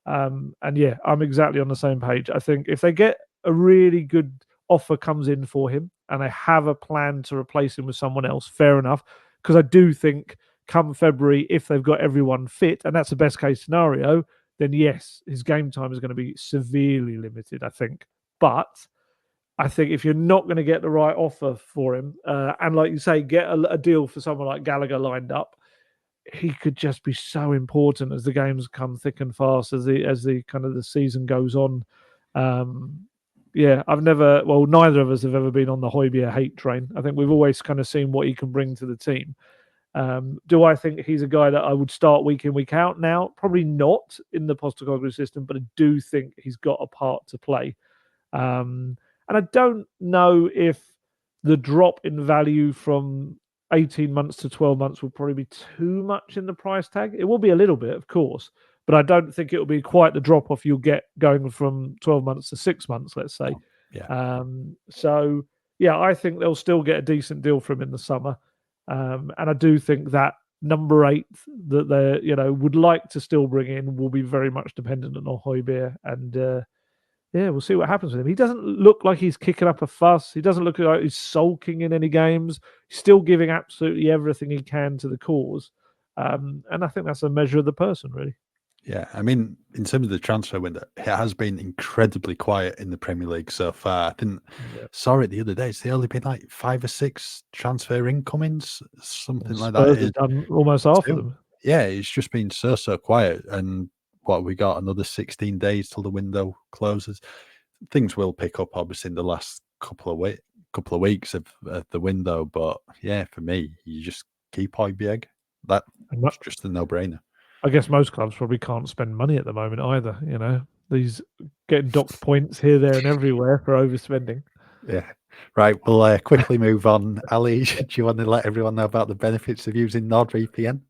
And yeah, I'm exactly on the same page. I think if they get a really good offer comes in for him and they have a plan to replace him with someone else, fair enough. Because I do think come February, if they've got everyone fit, and that's the best case scenario, then yes, his game time is going to be severely limited, I think. But I think if you're not going to get the right offer for him, and like you say, get a deal for someone like Gallagher lined up, he could just be so important as the games come thick and fast as the kind of the season goes on. Neither of us have ever been on the Højbjerg hate train. I think we've always kind of seen what he can bring to the team. Do I think he's a guy that I would start week in, week out now? Probably not in the Postecoglou system, but I do think he's got a part to play. And I don't know if the drop in value from 18 months to 12 months will probably be too much in the price tag. It will be a little bit, of course, but I don't think it will be quite the drop off you'll get going from 12 months to 6 months, let's say. Yeah. I think they'll still get a decent deal from him in the summer. And I do think that number 8 that they would like to still bring in will be very much dependent on Højbjerg, and we'll see what happens with him. He doesn't look like he's kicking up a fuss. He doesn't look like he's sulking in any games. He's still giving absolutely everything he can to the cause, and I think that's a measure of the person, really. Yeah, I mean, in terms of the transfer window, it has been incredibly quiet in the Premier League so far. I didn't saw it the other day. It's only been like 5 or 6 transfer incomings, something like that. Spurs have done almost half of them. Yeah, it's just been so quiet. And we got another 16 days till the window closes. Things will pick up, obviously, in the last couple of weeks of the window. But yeah, for me, you just keep Højbjerg. That's just a no-brainer. I guess most clubs probably can't spend money at the moment either. These getting docked points here, there, and everywhere for overspending. Yeah. Right. We'll quickly move on. Ali, do you want to let everyone know about the benefits of using NordVPN?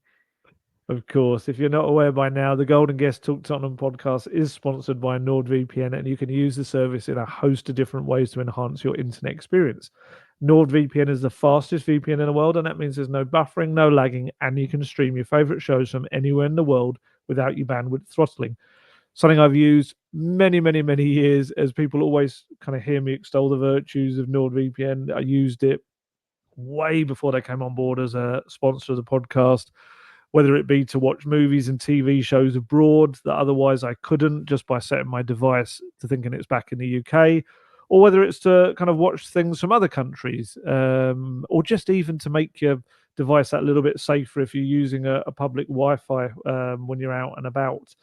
Of course. If you're not aware by now, the Golden Guest Talk Tottenham podcast is sponsored by NordVPN, and you can use the service in a host of different ways to enhance your internet experience. NordVPN is the fastest VPN in the world, and that means there's no buffering, no lagging, and you can stream your favorite shows from anywhere in the world without your bandwidth throttling. Something I've used many, many, many years, as people always kind of hear me extol the virtues of NordVPN. I used it way before they came on board as a sponsor of the podcast, whether it be to watch movies and TV shows abroad that otherwise I couldn't, just by setting my device to thinking it's back in the UK, or whether it's to kind of watch things from other countries, or just even to make your device that little bit safer if you're using a public Wi-Fi when you're out and about.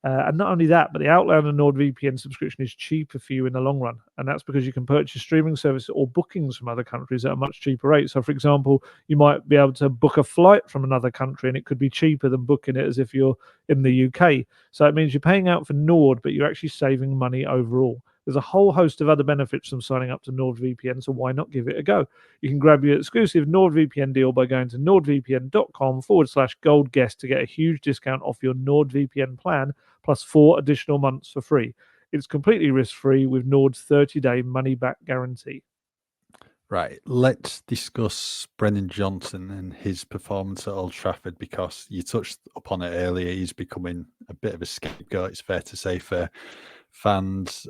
And not only that, but the Outlander NordVPN subscription is cheaper for you in the long run. And that's because you can purchase streaming services or bookings from other countries at a much cheaper rate. So, for example, you might be able to book a flight from another country and it could be cheaper than booking it as if you're in the UK. So it means you're paying out for Nord, but you're actually saving money overall. There's a whole host of other benefits from signing up to NordVPN, so why not give it a go? You can grab your exclusive NordVPN deal by going to nordvpn.com/goldguest to get a huge discount off your NordVPN plan, plus 4 additional months for free. It's completely risk-free with Nord's 30-day money-back guarantee. Right, let's discuss Brennan Johnson and his performance at Old Trafford, because you touched upon it earlier. He's becoming a bit of a scapegoat, it's fair to say, for fans.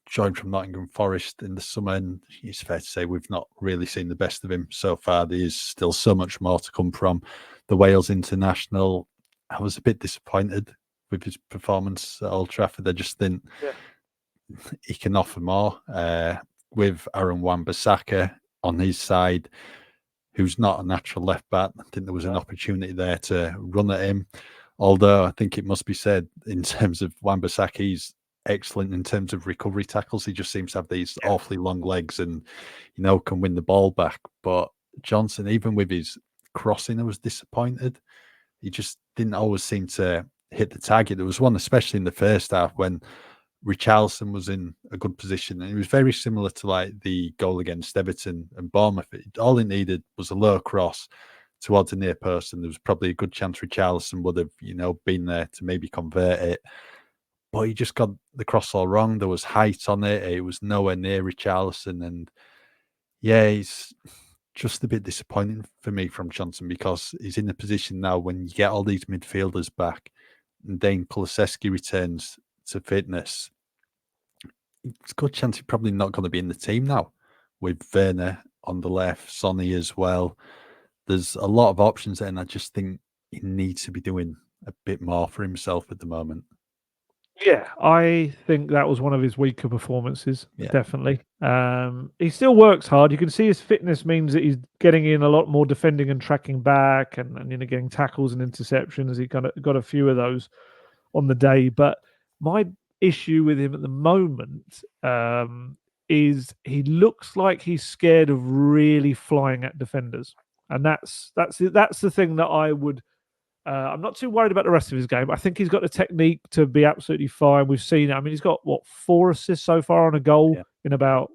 Joined from Nottingham Forest in the summer, and it's fair to say we've not really seen the best of him so far. There is still so much more to come from the Wales international. I was a bit disappointed with his performance at Old Trafford. I just think he can offer more. With Aaron Wan-Bissaka on his side, who's not a natural left back, I think there was an opportunity there to run at him. Although I think it must be said, in terms of Wan-Bissaka, he's excellent in terms of recovery tackles. He just seems to have these awfully long legs and, can win the ball back. But Johnson, even with his crossing, I was disappointed. He just didn't always seem to hit the target. There was one, especially in the first half, when Richarlison was in a good position, and it was very similar to like the goal against Everton and Bournemouth. All it needed was a low cross towards a near post, and there was probably a good chance Richarlison would have, been there to maybe convert it. But he just got the cross all wrong. There was height on it. It was nowhere near Richarlison, and he's just a bit disappointing for me from Johnson, because he's in a position now when you get all these midfielders back, and Dane Kulusevski returns to fitness. It's a good chance he's probably not going to be in the team now, with Werner on the left, Sonny as well. There's a lot of options there, and I just think he needs to be doing a bit more for himself at the moment. Yeah, I think that was one of his weaker performances, definitely. He still works hard. You can see his fitness means that he's getting in a lot more defending and tracking back, and getting tackles and interceptions. He kind of got a few of those on the day. But my issue with him at the moment is he looks like he's scared of really flying at defenders, and that's the thing that I would. I'm not too worried about the rest of his game. I think he's got the technique to be absolutely fine. We've seen it. I mean, he's got 4 assists so far on a goal in about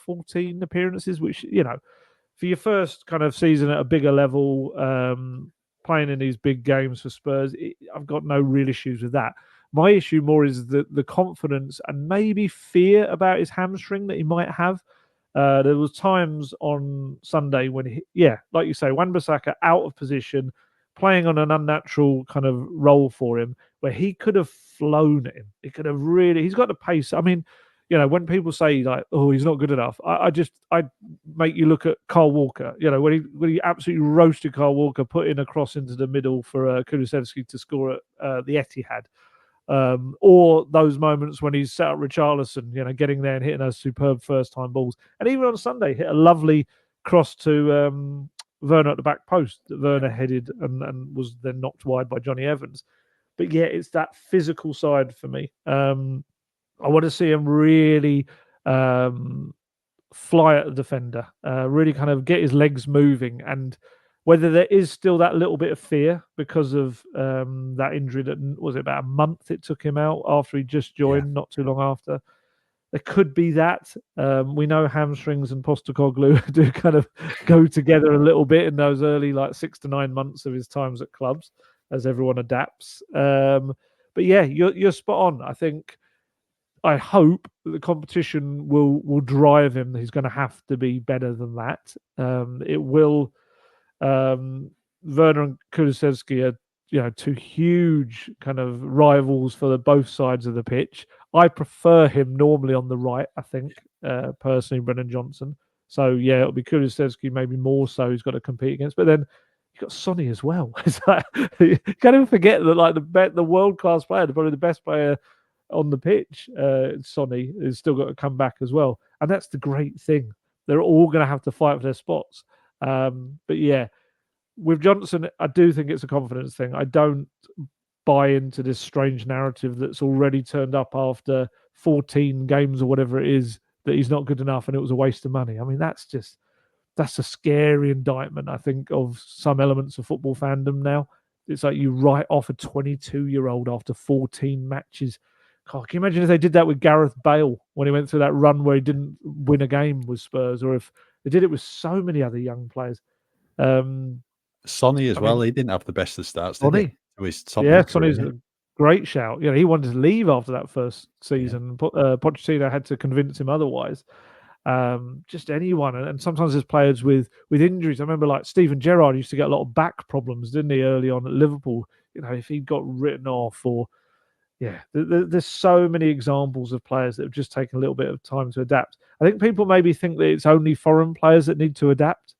14 appearances, which for your first kind of season at a bigger level, playing in these big games for Spurs, I've got no real issues with that. My issue more is the confidence and maybe fear about his hamstring that he might have. There was times on Sunday when like you say, Wan-Bissaka out of position, playing on an unnatural kind of role for him, where he could have flown at him. He could have really. He's got the pace. I mean, when people say like, "Oh, he's not good enough," I make you look at Carl Walker. When he absolutely roasted Carl Walker, put in a cross into the middle for Kulusevski to score at the Etihad. Or those moments when he's set up Richarlison, getting there and hitting those superb first-time balls. And even on Sunday, hit a lovely cross to Werner at the back post that Werner headed and was then knocked wide by Johnny Evans. But yeah, it's that physical side for me. I want to see him really fly at the defender, really kind of get his legs moving, and whether there is still that little bit of fear because of that injury that was it about a month it took him out after he just joined, not too long after. There could be that. We know hamstrings and Postecoglou do kind of go together a little bit in those early 6 to 9 months of his times at clubs as everyone adapts. But yeah, you're spot on. I hope that the competition will drive him. He's going to have to be better than that. It will. Werner and Kulusevski are, two huge kind of rivals for both sides of the pitch. I prefer him normally on the right, I think, personally, Brennan Johnson. So, yeah, it'll be Kulusevski maybe more so he's got to compete against. But then you've got Sonny as well. It's like, you can't even forget that the world-class player, probably the best player on the pitch, Sonny, has still got to come back as well. And that's the great thing. They're all going to have to fight for their spots. But yeah, with Johnson, I do think it's a confidence thing. I don't buy into this strange narrative that's already turned up after 14 games or whatever it is that he's not good enough and it was a waste of money. I mean, that's a scary indictment, I think, of some elements of football fandom now. It's like you write off a 22-year-old after 14 matches. God, can you imagine if they did that with Gareth Bale when he went through that run where he didn't win a game with Spurs, or if they did it with so many other young players? Sonny as well. He didn't have the best of starts, did he? To his Sonny's a great shout. He wanted to leave after that first season. Pochettino had to convince him otherwise. Just anyone, and sometimes there's players with injuries. I remember Steven Gerrard used to get a lot of back problems, didn't he, early on at Liverpool? If he got written off, or there's so many examples of players that have just taken a little bit of time to adapt. I think people maybe think that it's only foreign players that need to adapt.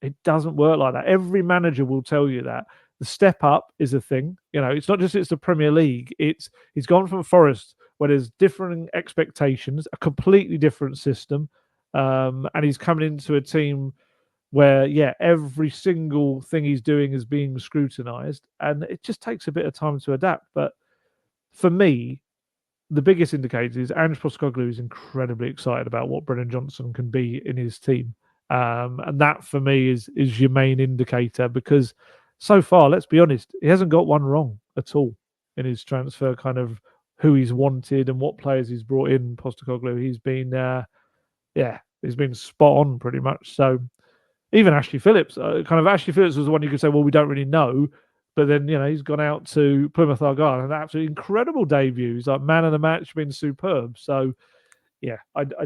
It doesn't work like that. Every manager will tell you that the step up is a thing. It's not just it's the Premier League. He's gone from Forest where there's different expectations, a completely different system, and he's coming into a team where every single thing he's doing is being scrutinised, and it just takes a bit of time to adapt. But for me, the biggest indicator is Ange Postecoglou is incredibly excited about what Brennan Johnson can be in his team. And that for me is your main indicator, because so far, let's be honest, he hasn't got one wrong at all in his transfer, kind of who he's wanted and what players he's brought in. Postecoglou, he's been he's been spot on pretty much. So even Ashley Phillips, Ashley Phillips was the one you could say, well, we don't really know. But then, he's gone out to Plymouth Argyle, an absolutely incredible debut. He's like man of the match, been superb. So, yeah, if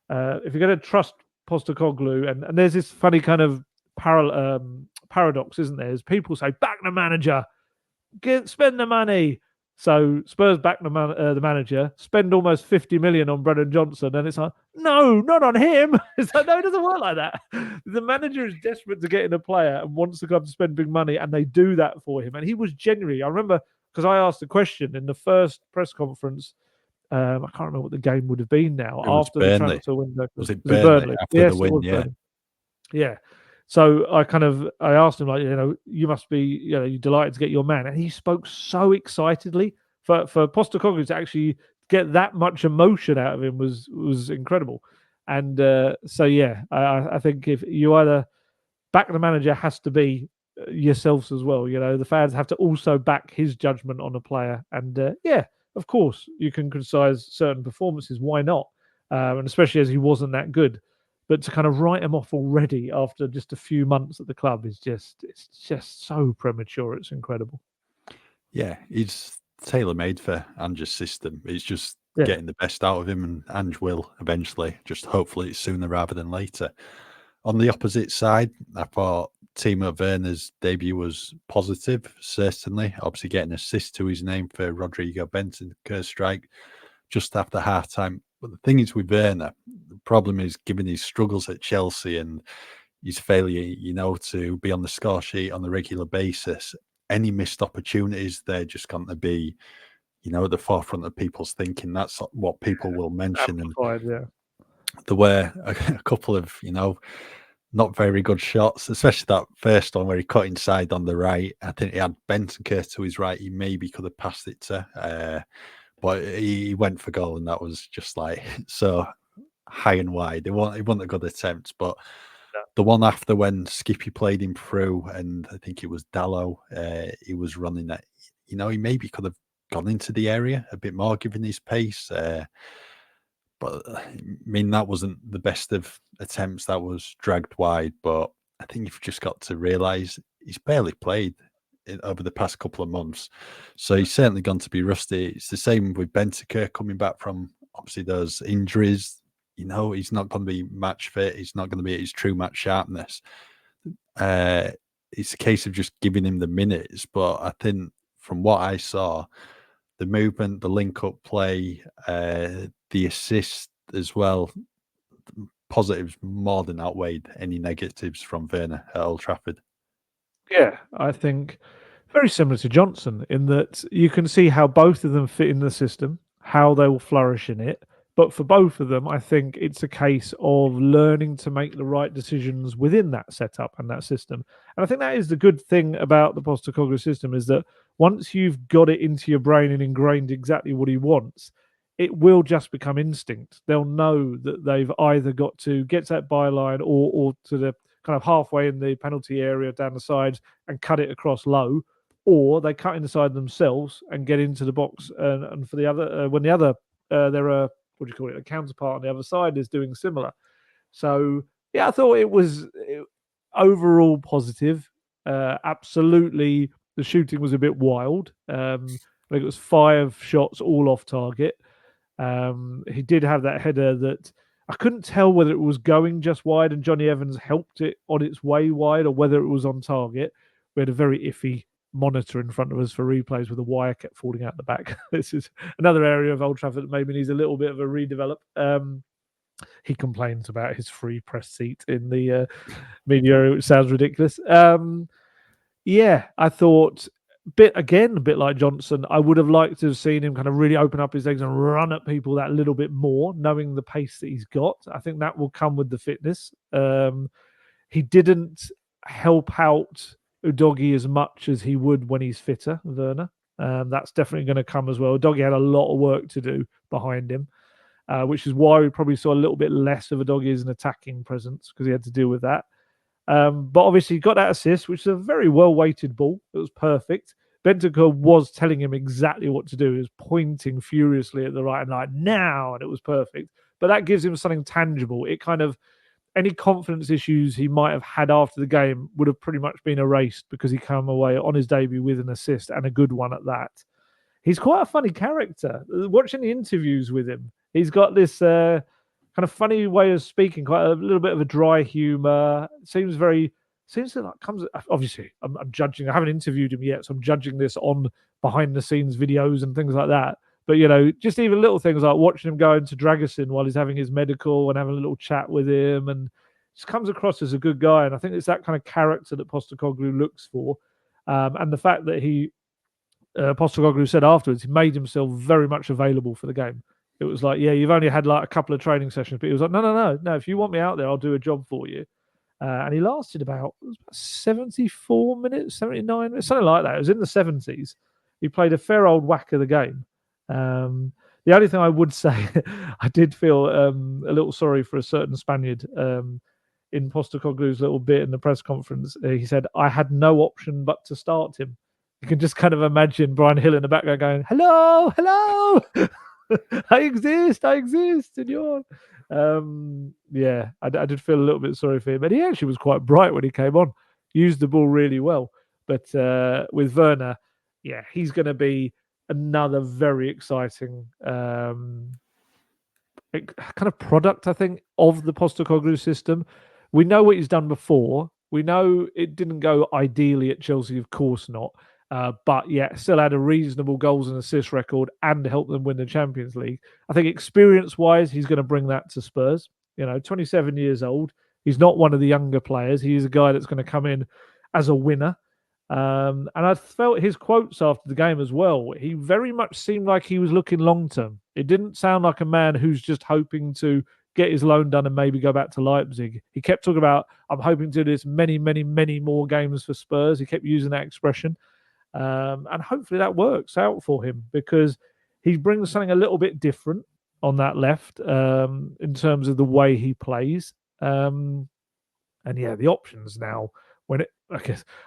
you're going to trust Postecoglou, and there's this funny kind of paradox, isn't there? As people say, back the manager, spend the money. So Spurs back the manager, spend almost 50 million on Brennan Johnson, and it's like, no, not on him. It's like, no, it doesn't work like that. The manager is desperate to get in a player and wants the club to spend big money, and they do that for him. And he was genuinely, I remember, because I asked the question in the first press conference. I can't remember what the game would have been now after the transfer window. Was it Burnley after the win? Yeah. So I asked him, you must be, you're delighted to get your man. And he spoke so excitedly. For Postecoglou to actually get that much emotion out of him was incredible. And I think if you either back the manager, has to be yourselves as well. The fans have to also back his judgment on a player. And of course, you can criticise certain performances. Why not? And especially as he wasn't that good. But to kind of write him off already after just a few months at the club it's just so premature. It's incredible. Yeah, he's tailor-made for Ange's system. It's just getting the best out of him, and Ange will eventually. Just hopefully it's sooner rather than later. On the opposite side, I thought Timo Werner's debut was positive, certainly. Obviously, getting an assist to his name for Rodrigo Bentancur's strike just after half time. But the thing is with Werner, the problem is given his struggles at Chelsea and his failure, to be on the score sheet on a regular basis, any missed opportunities, they're just going to be, at the forefront of people's thinking. That's what people will mention. Amplified, and there were a couple of, not very good shots, especially that first one where he cut inside on the right. I think he had Bentancur to his right. He maybe could have passed it to, but he went for goal, and that was just like so high and wide. It wasn't a good attempt, but the one after when Skippy played him through, and I think it was Dallo, he was running that. He maybe could have gone into the area a bit more given his pace. But I mean, that wasn't the best of attempts. That was dragged wide. But I think you've just got to realise he's barely played over the past couple of months. So he's certainly going to be rusty. It's the same with Bentancur coming back from obviously those injuries. He's not going to be match fit. He's not going to be at his true match sharpness. It's a case of just giving him the minutes. But I think from what I saw, the movement, the link-up play, the assist as well, positives more than outweighed any negatives from Werner at Old Trafford. Yeah, I think very similar to Johnson in that you can see how both of them fit in the system, how they will flourish in it. But for both of them, I think it's a case of learning to make the right decisions within that setup and that system. And I think that is the good thing about the Postecoglou system, is that once you've got it into your brain and ingrained exactly what he wants, it will just become instinct. They'll know that they've either got to get to that byline or to the kind of halfway in the penalty area down the sides and cut it across low, or they cut inside themselves and get into the box. And for the other, when the other, there are, what do you call it, a counterpart on the other side is doing similar. So yeah, I thought it was overall positive. Absolutely, the shooting was a bit wild. I think it was 5 shots all off target. He did have that header that I couldn't tell whether it was going just wide and Johnny Evans helped it on its way wide or whether it was on target. We had a very iffy monitor in front of us for replays where the wire kept falling out the back. This is another area of Old Trafford that maybe needs a little bit of a redevelop. He complains about his free press seat in the media, which sounds ridiculous. Yeah, I thought a bit like Johnson, I would have liked to have seen him kind of really open up his legs and run at people that little bit more, knowing the pace that he's got. I think that will come with the fitness. He didn't help out Udogie as much as he would when he's fitter, Werner. That's definitely going to come as well. Udogie had a lot of work to do behind him, which is why we probably saw a little bit less of Udogie as an attacking presence because he had to deal with that. But obviously he got that assist, which is a very well-weighted ball. It was perfect. Bentancur was telling him exactly what to do. He was pointing furiously at the right and like, now, and it was perfect. But that gives him something tangible. It kind of, any confidence issues he might have had after the game would have pretty much been erased because he came away on his debut with an assist and a good one at that. He's quite a funny character. Watching the interviews with him, he's got this kind of funny way of speaking, quite a little bit of a dry humor. Seems to like comes. Obviously, I'm judging. I haven't interviewed him yet, so I'm judging this on behind the scenes videos and things like that. But just even little things like watching him go into Dragusin while he's having his medical and having a little chat with him, and just comes across as a good guy. And I think it's that kind of character that Postecoglou looks for, and the fact that Postecoglou said afterwards he made himself very much available for the game. It was like, yeah, you've only had like a couple of training sessions, but he was like, no. If you want me out there, I'll do a job for you. And he lasted about 74 minutes, 79 minutes, something like that. It was in the 70s. He played a fair old whack of the game. The only thing I would say, I did feel a little sorry for a certain Spaniard in Postecoglou's little bit in the press conference. He said, I had no option but to start him. You can just kind of imagine Brian Hill in the background going, hello. I exist, senor. Yeah, I did feel a little bit sorry for him, but he actually was quite bright when he came on. Used the ball really well. But with Werner, yeah, he's going to be another very exciting kind of product, I think, of the Postecoglou system. We know what he's done before. We know it didn't go ideally at Chelsea, of course not. But yeah, still had a reasonable goals and assist record and helped them win the Champions League. I think experience-wise, he's going to bring that to Spurs. 27 years old. He's not one of the younger players. He's a guy that's going to come in as a winner. And I felt his quotes after the game as well. He very much seemed like he was looking long term. It didn't sound like a man who's just hoping to get his loan done and maybe go back to Leipzig. He kept talking about, I'm hoping to do this many, many, many more games for Spurs. He kept using that expression. And hopefully that works out for him because he brings something a little bit different on that left in terms of the way he plays. And yeah, the options now, I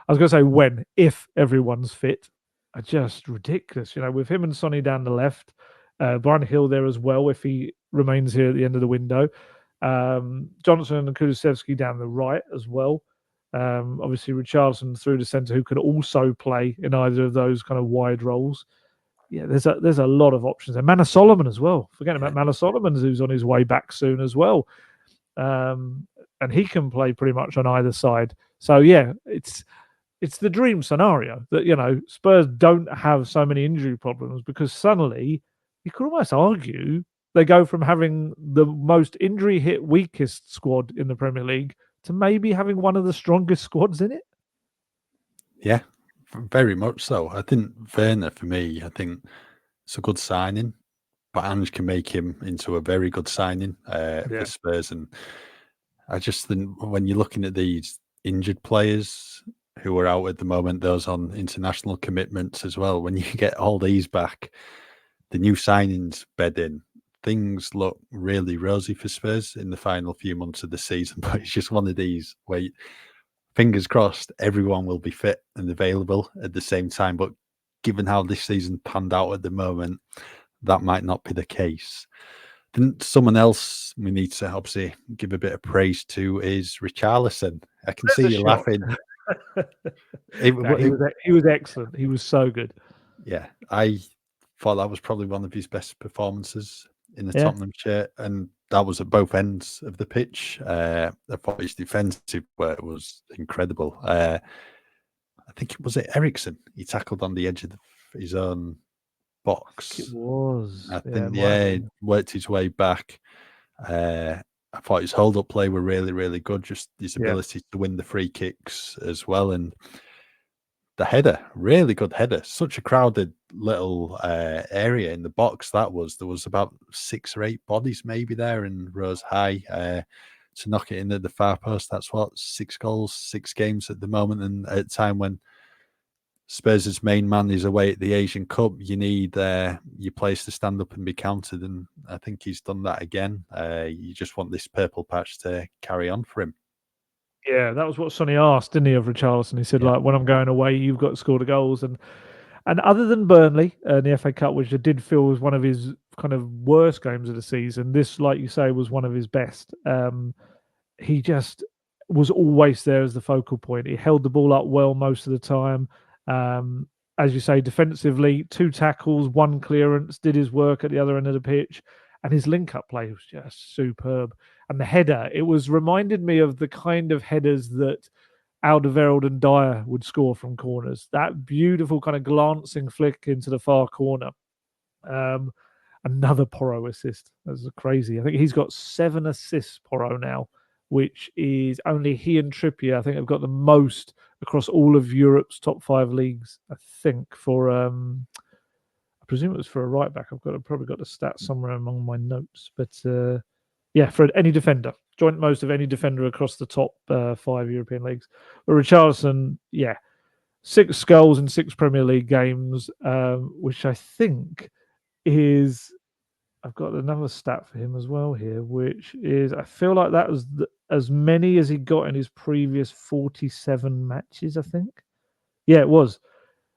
was going to say if everyone's fit, are just ridiculous. With him and Sonny down the left, Brian Hill there as well, if he remains here at the end of the window. Johnson and Kulusevski down the right as well. Obviously, Richarlison through the centre, who can also play in either of those kind of wide roles. Yeah, there's a lot of options there. Manor Solomon as well. Forgetting about Manor Solomon, who's on his way back soon as well. And he can play pretty much on either side. So yeah, it's the dream scenario that Spurs don't have so many injury problems because suddenly you could almost argue they go from having the most injury hit weakest squad in the Premier League to maybe having one of the strongest squads in it. Yeah, very much so. I think Werner, for me, I think it's a good signing, but Ange can make him into a very good signing for Spurs. And I just think when you're looking at these injured players who are out at the moment, those on international commitments as well, when you get all these back, the new signings bed in, things look really rosy for Spurs in the final few months of the season. But it's just one of these where, fingers crossed, everyone will be fit and available at the same time. But given how this season panned out at the moment, that might not be the case. Then someone else we need to obviously give a bit of praise to is Richarlison. I can see you laughing. He was excellent. He was so good. Yeah, I thought that was probably one of his best performances in the Tottenham shirt, and that was at both ends of the pitch. I thought his defensive work was incredible. I think it was Ericsson he tackled on the edge of his own box. It was. I think, he worked his way back. I thought his hold-up play were really, really good. Just his ability to win the free kicks as well, and the header, really good header. Such a crowded little area in the box. There was about 6 or 8 bodies maybe there, and rows high to knock it in at the far post. That's 6 goals, 6 games at the moment, and at a time when Spurs' main man is away at the Asian Cup, you need your players to stand up and be counted, and I think he's done that again. You just want this purple patch to carry on for him. Yeah, that was what Sonny asked, didn't he, of Richarlison? He said, like, when I'm going away, you've got to score the goals. And other than Burnley in the FA Cup, which I did feel was one of his kind of worst games of the season, this, like you say, was one of his best. He just was always there as the focal point. He held the ball up well most of the time. As you say, defensively, 2 tackles, 1 clearance, did his work at the other end of the pitch. And his link-up play was just superb. And the header, it was reminded me of the kind of headers that Alderweireld and Dyer would score from corners. That beautiful kind of glancing flick into the far corner. Another Porro assist. That's crazy. I think he's got 7 assists, Porro, now, which is only he and Trippier, I think, have got the most across all of Europe's top 5 leagues, I think, for... I presume it was for a right back. I've probably got the stats somewhere among my notes, but for any defender, joint most of any defender across the top 5 European leagues. But Richarlison, 6 goals in 6 Premier League games, which I think is. I've got another stat for him as well here, which is I feel like that was as many as he got in his previous 47 matches. I think, it was.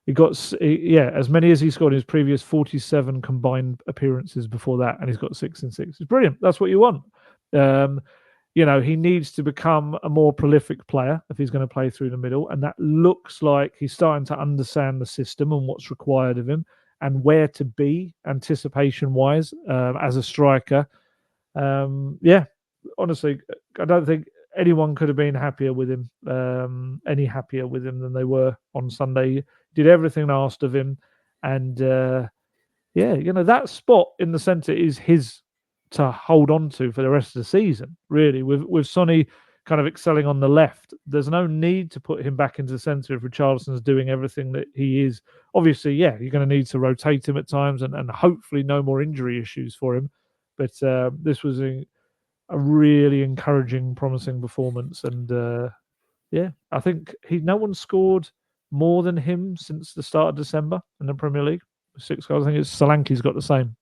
He got as many as he scored in his previous 47 combined appearances before that, and he's got 6 and 6. It's brilliant. That's what you want. He needs to become a more prolific player if he's going to play through the middle, and that looks like he's starting to understand the system and what's required of him. and where to be anticipation-wise as a striker. Yeah, honestly, I don't think anyone could have been happier with him, any happier with him than they were on Sunday. He did everything asked of him, and yeah, that spot in the centre is his to hold on to for the rest of the season. Really, with Sonny kind of excelling on the left, there's no need to put him back into the centre if Richarlison's doing everything that he is. Obviously, yeah, you're going to need to rotate him at times, and hopefully no more injury issues for him. But this was a really encouraging, promising performance, and yeah, I think no one scored more than him since the start of December in the Premier League. 6 goals. I think it's Solanke's got the same.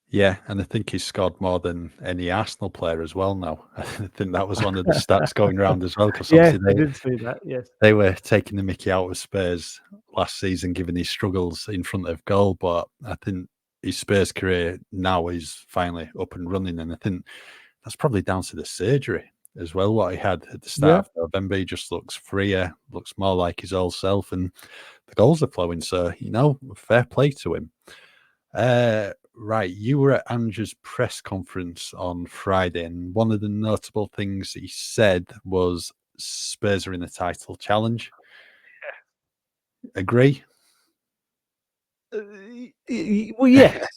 Yeah, and I think he scored more than any Arsenal player as well now. I think that was one of the stats going around as well, because Yeah, obviously I did see that. Yes, they were taking the mickey out of Spurs last season, given his struggles in front of goal. But I think his Spurs career now is finally up and running, and I think that's probably down to the surgery as well. What he had at the start of November, he just looks freer, looks more like his old self, and the goals are flowing. So fair play to him. Right, you were at Ange's press conference on Friday, and one of the notable things he said was Spurs are in a title challenge. Agree? Well, yes,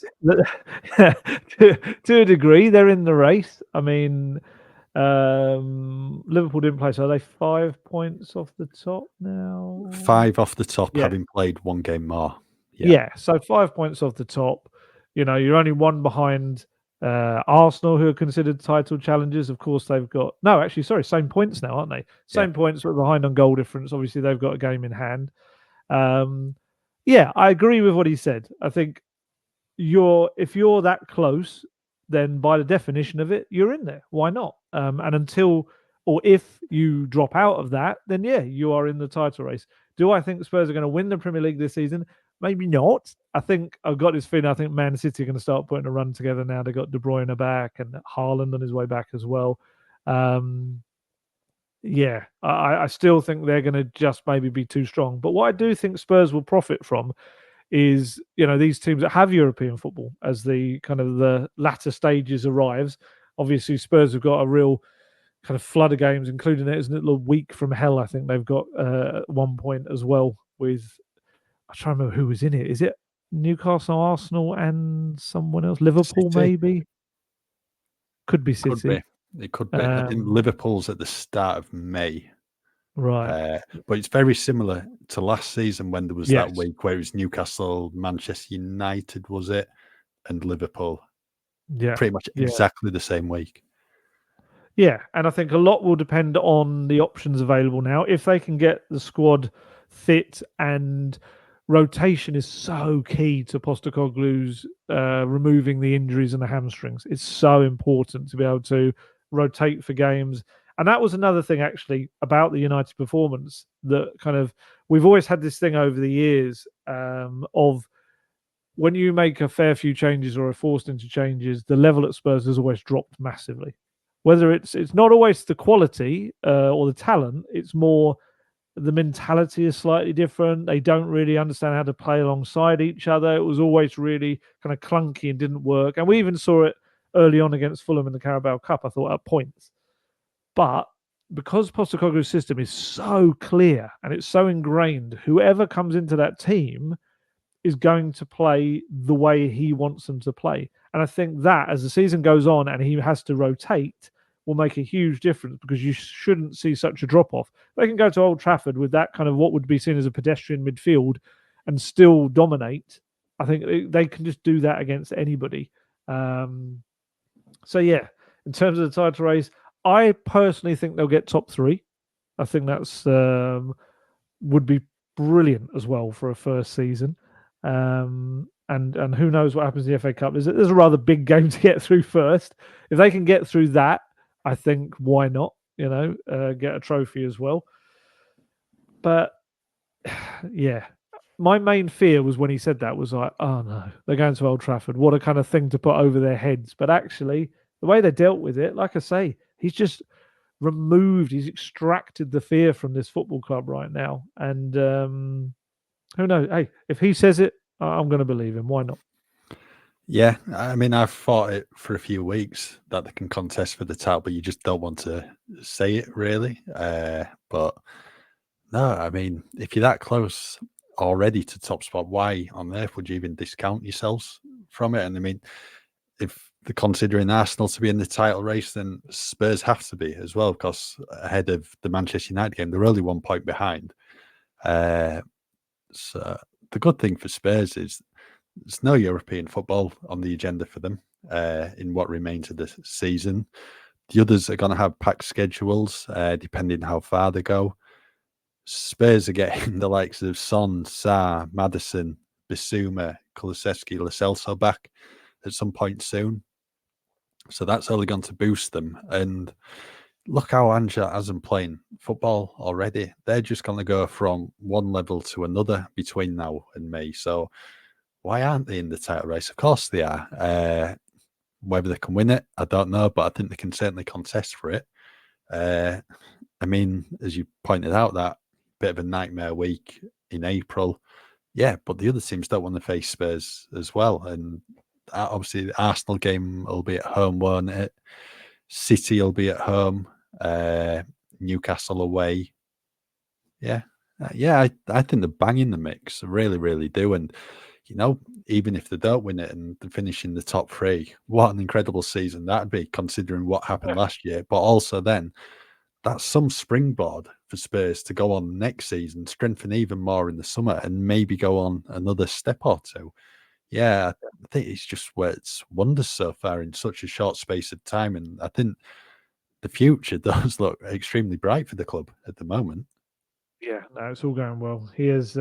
to a degree, they're in the race. I mean, Liverpool didn't play, so are they 5 points off the top now? 5 off the top, Yeah. having played one game more. Yeah, so 5 points off the top. You're only one behind Arsenal, who are considered title challengers. Of course, they've got same points now, aren't they? Same points, but behind on goal difference. Obviously, they've got a game in hand. Yeah, I agree with what he said. I think if you're that close, then by the definition of it, you're in there. Why not? And until or if you drop out of that, then yeah, you are in the title race. Do I think Spurs are going to win the Premier League this season? Maybe not. I think I've got this feeling. I think Man City are going to start putting a run together now. They've got De Bruyne back and Haaland on his way back as well. Yeah, I still think they're going to just maybe be too strong. But what I do think Spurs will profit from is these teams that have European football as the kind of the latter stages arrives. Obviously, Spurs have got a real kind of flood of games, including it, isn't it? A week from hell, I think they've got at one point as well. With I'm trying to remember who was in it. Is it Newcastle, Arsenal, and someone else? Liverpool, City. maybe. Could be City. Could be. It could be. I think Liverpool's at the start of May. Right. But it's very similar to last season when there was that week where it was Newcastle, Manchester United, was it? And Liverpool. Yeah. Pretty much exactly the same week. Yeah, and I think a lot will depend on the options available now. If they can get the squad fit, and rotation is so key to Postecoglou's removing the injuries and the hamstrings. It's so important to be able to rotate for games. And that was another thing, actually, about the United performance that kind of we've always had this thing over the years of when you make a fair few changes or are forced into changes, the level at Spurs has always dropped massively. Whether it's not always the quality or the talent, it's more the mentality is slightly different. They don't really understand how to play alongside each other. It was always really kind of clunky and didn't work. And we even saw it early on against Fulham in the Carabao Cup, I thought, at points. But because Postecoglou's system is so clear and it's so ingrained, whoever comes into that team is going to play the way he wants them to play. And I think that as the season goes on and he has to rotate will make a huge difference, because you shouldn't see such a drop-off. They can go to Old Trafford with that kind of what would be seen as a pedestrian midfield and still dominate. I think they can just do that against anybody. So yeah, in terms of the title race, I personally think they'll get top 3. I think that's would be brilliant as well for a first season. And who knows what happens in the FA Cup. There's a rather big game to get through first. If they can get through that, I think why not? Get a trophy as well. But yeah, my main fear was when he said that was like, oh no, they're going to Old Trafford. What a kind of thing to put over their heads. But actually, the way they dealt with it, like I say, he's just he's extracted the fear from this football club right now. And who knows? Hey, if he says it, I'm going to believe him. Why not? Yeah, I mean, I've thought it for a few weeks that they can contest for the title, but you just don't want to say it really. But no, I mean, if you're that close already to top spot, why on earth would you even discount yourselves from it? And I mean, if they're considering Arsenal to be in the title race, then Spurs have to be as well, because ahead of the Manchester United game, they're only 1 point behind. So the good thing for Spurs is there's no European football on the agenda for them in what remains of the season. The others are going to have packed schedules, depending how far they go. Spurs are getting the likes of Son, Sarr, Maddison, Bissouma, Kulusevski, Lo Celso back at some point soon. So that's only going to boost them. And look how Ange has them playing football already. They're just going to go from one level to another between now and May. So why aren't they in the title race? Of course they are. Whether they can win it, I don't know, but I think they can certainly contest for it. I mean, as you pointed out, that bit of a nightmare week in April. Yeah, but the other teams don't want to face Spurs as well. And obviously, the Arsenal game will be at home, won't it? City will be at home. Newcastle away. Yeah. I think they're banging the mix. I really, really do. And, even if they don't win it and they finish in the top 3, what an incredible season that'd be, considering what happened last year. But also then, that's some springboard for Spurs to go on next season, strengthen even more in the summer, and maybe go on another step or two. Yeah, I think it's just worked wonders so far in such a short space of time. And I think the future does look extremely bright for the club at the moment. Yeah, no, it's all going well. He is.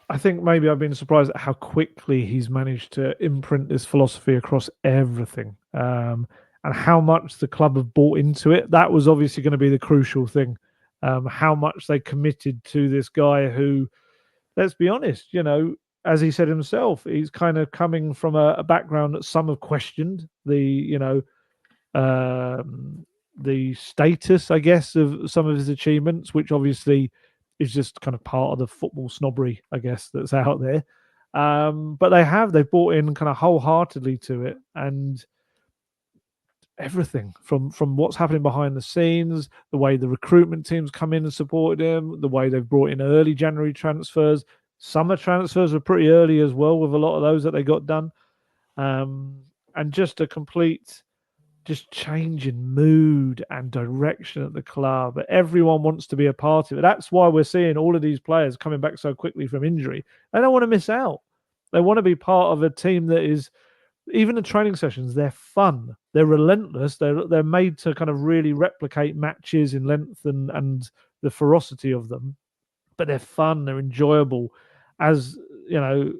I think maybe I've been surprised at how quickly he's managed to imprint this philosophy across everything, and how much the club have bought into it. That was obviously going to be the crucial thing. How much they committed to this guy who, let's be honest, as he said himself, he's kind of coming from a background that some have questioned um, the status, I guess, of some of his achievements, which obviously is just kind of part of the football snobbery, I guess, that's out there. But they've bought in kind of wholeheartedly to it, and everything from what's happening behind the scenes, the way the recruitment teams come in and supported him, the way they've brought in early January transfers. Summer transfers were pretty early as well, with a lot of those that they got done. And just a complete change in mood and direction at the club. Everyone wants to be a part of it. That's why we're seeing all of these players coming back so quickly from injury. They don't want to miss out. They want to be part of a team that is, even the training sessions, they're fun. They're relentless. They're made to kind of really replicate matches in length and the ferocity of them. But they're fun. They're enjoyable. As I think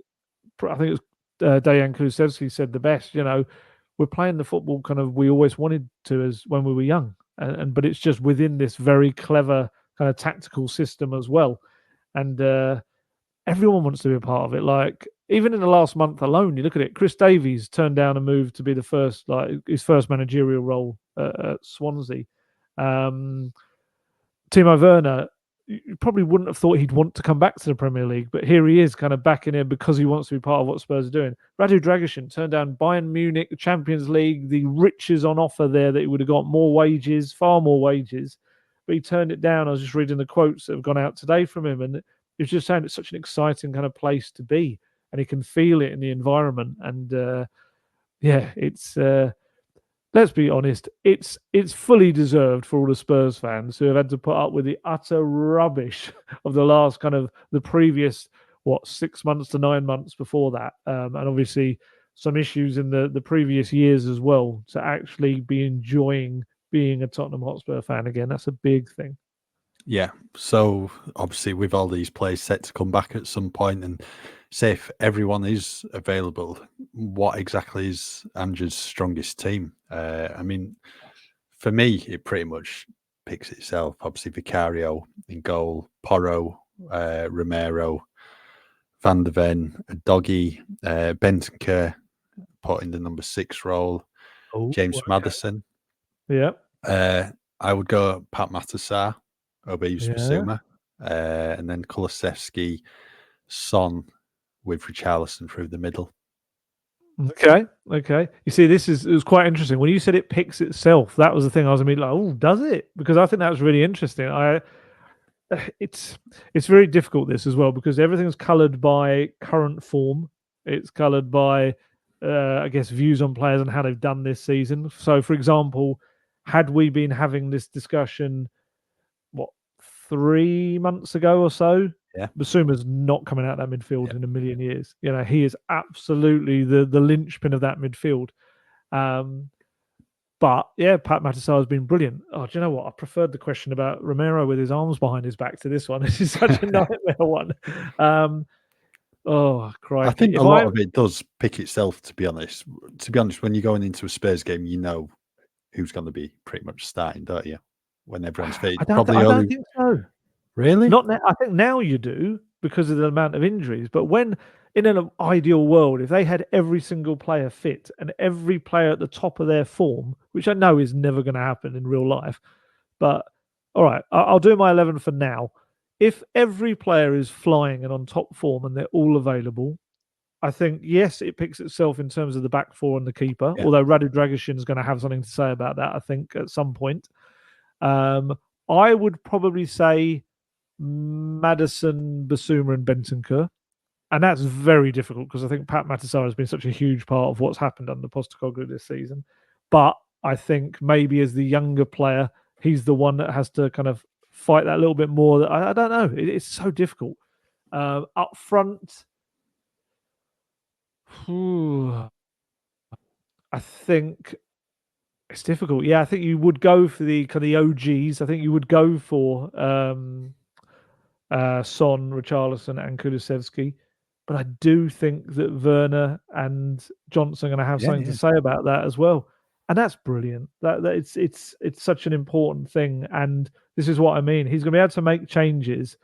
it was Dejan Kulusevski said the best. We're playing the football kind of we always wanted to as when we were young, but it's just within this very clever kind of tactical system as well, and everyone wants to be a part of it. Like, even in the last month alone, you look at it. Chris Davies turned down a move to be the first, like his first managerial role at Swansea. Timo Werner, you probably wouldn't have thought he'd want to come back to the Premier League, but here he is, kind of back in it because he wants to be part of what Spurs are doing. Radu Dragusin turned down Bayern Munich, the Champions League, the riches on offer there that he would have got more wages, far more wages, but he turned it down. I was just reading the quotes that have gone out today from him, and he was just saying it's such an exciting kind of place to be, and he can feel it in the environment. And it's let's be honest, it's fully deserved for all the Spurs fans who have had to put up with the utter rubbish of the last kind of the previous 6 months to 9 months before that, and obviously some issues in the previous years as well. To actually be enjoying being a Tottenham Hotspur fan again, that's a big thing. Yeah. So obviously, with all these players set to come back at some point, and say if everyone is available, what exactly is Ange's strongest team? I mean, for me, it pretty much picks itself. Obviously, Vicario in goal, Porro, Romero, Van der Ven, Doggy, Bentancur put in the number 6 role, James Okay. Maddison. Yeah. I would go Pat Matasar over Yeah. Bissouma, and then Kulusevski, Son, with Richarlison through the middle. Okay. You see, it was quite interesting when you said it picks itself. That was the thing I was immediately like, oh, does it? Because I think that was really interesting. It's very difficult this as well because everything's coloured by current form. It's coloured by, I guess, views on players and how they've done this season. So, for example, had we been having this discussion, 3 months ago or so, Yeah. Basuma's not coming out that midfield in a million years. You know, he is absolutely the linchpin of that midfield. But yeah, Pat Matasar has been brilliant. Oh, do you know what? I preferred the question about Romero with his arms behind his back to this one. This is such a nightmare one. Oh, crikey. I think a lot of it does pick itself, to be honest. To be honest, when you're going into a Spurs game, you know who's going to be pretty much starting, don't you? When everyone's fit. I don't think so. Really? Not now. I think now you do because of the amount of injuries. But when in an ideal world, if they had every single player fit and every player at the top of their form, which I know is never going to happen in real life, but all right, I'll do my 11 for now. If every player is flying and on top form and they're all available, I think, yes, it picks itself in terms of the back four and the keeper, although Radu Dragusin is going to have something to say about that, I think, at some point. I would probably say Maddison, Basuma, and Bentancur. And that's very difficult because I think Pat Matasar has been such a huge part of what's happened under Postecoglou this season. But I think maybe as the younger player, he's the one that has to kind of fight that little bit more. I don't know. It's so difficult. Up front, I think it's difficult. Yeah, I think you would go for the kind of the OGs. I think you would go for Son, Richarlison, and Kulusevski. But I do think that Werner and Johnson are going to have something to say about that as well, and that's brilliant. That it's such an important thing, and this is what I mean. He's going to be able to make changes,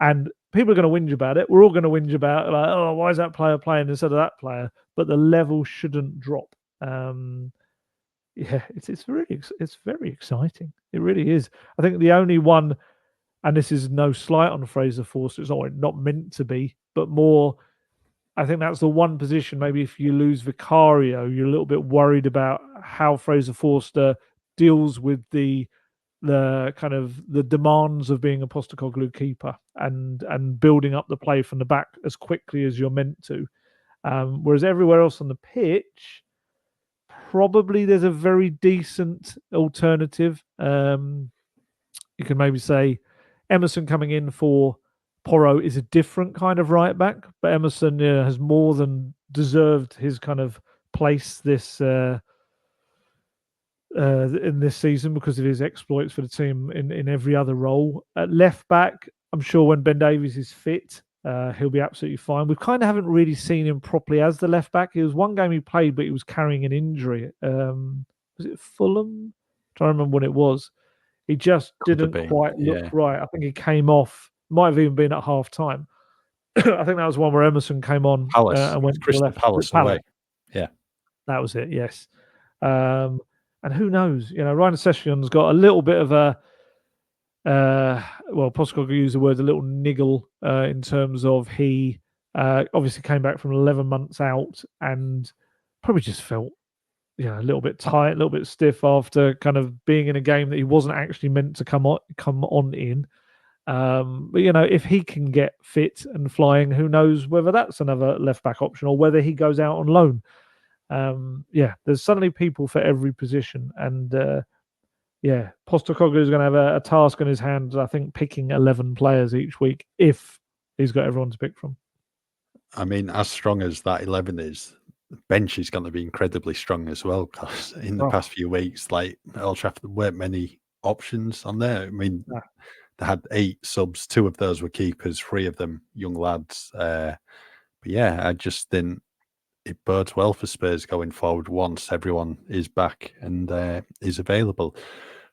and people are going to whinge about it. We're all going to whinge about like, oh, why is that player playing instead of that player? But the level shouldn't drop. Yeah, it's very exciting. It really is. I think the only one, and this is no slight on Fraser Forster, it's not meant to be, but more, I think that's the one position, maybe if you lose Vicario, you're a little bit worried about how Fraser Forster deals with the kind of the demands of being a Postecoglou keeper and building up the play from the back as quickly as you're meant to. Whereas everywhere else on the pitch, probably there's a very decent alternative. You can maybe say Emerson coming in for Porro is a different kind of right back, but Emerson has more than deserved his kind of place in this season because of his exploits for the team in every other role. At left back, I'm sure when Ben Davies is fit, he'll be absolutely fine. We kind of haven't really seen him properly as the left back. It was one game he played, but he was carrying an injury. Was it Fulham? I'm trying to remember when it was. He just didn't quite look right. I think he came off. Might have even been at half time. I think that was one where Emerson came on and went to the left. Palace away. Yeah, that was it. Yes, and who knows? Ryan Session's got a little bit of a Postecoglou used the word a little niggle in terms of he obviously came back from 11 months out and probably just felt a little bit tight, a little bit stiff after kind of being in a game that he wasn't actually meant to come on in. But if he can get fit and flying, who knows whether that's another left back option or whether he goes out on loan. There's suddenly people for every position, and Postecoglou is going to have a task in his hands. I think picking 11 players each week if he's got everyone to pick from. I mean, as strong as that 11 is, the bench is going to be incredibly strong as well, because in the past few weeks, like Old Trafford, there weren't many options on there. I mean, they had 8 subs, 2 of those were keepers, 3 of them young lads. But I just think it bodes well for Spurs going forward once everyone is back and is available.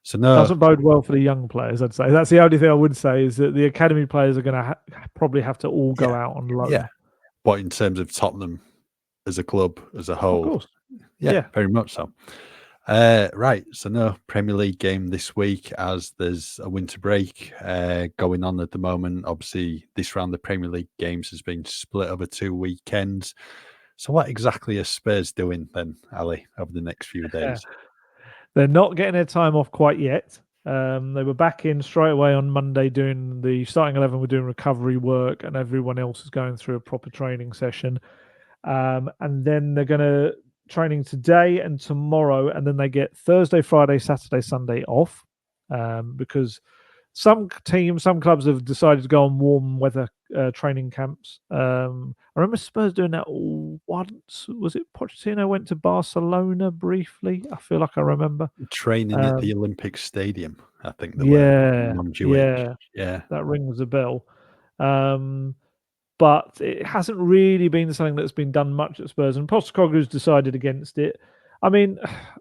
So no, doesn't bode well for the young players, I'd say. That's the only thing I would say is that the academy players are going to probably have to all go out on loan. Yeah, but in terms of Tottenham as a club, as a whole, of course. very much so. Right, so no Premier League game this week as there's a winter break going on at the moment. Obviously, this round of Premier League games has been split over 2 weekends. So what exactly are Spurs doing then, Ali, over the next few days? They're not getting their time off quite yet. They were back in straight away on Monday doing the starting 11 were doing recovery work, and everyone else is going through a proper training session. And then they're going to training today and tomorrow, and then they get Thursday, Friday, Saturday, Sunday off because some teams, some clubs have decided to go on warm weather training camps. I remember Spurs doing that once. Was it Pochettino went to Barcelona briefly? I feel like I remember. Training at the Olympic Stadium, I think they were. Yeah, Montjuic. yeah, Yeah. that rings a bell. But it hasn't really been something that's been done much at Spurs, and Postecoglou's decided against it. I mean,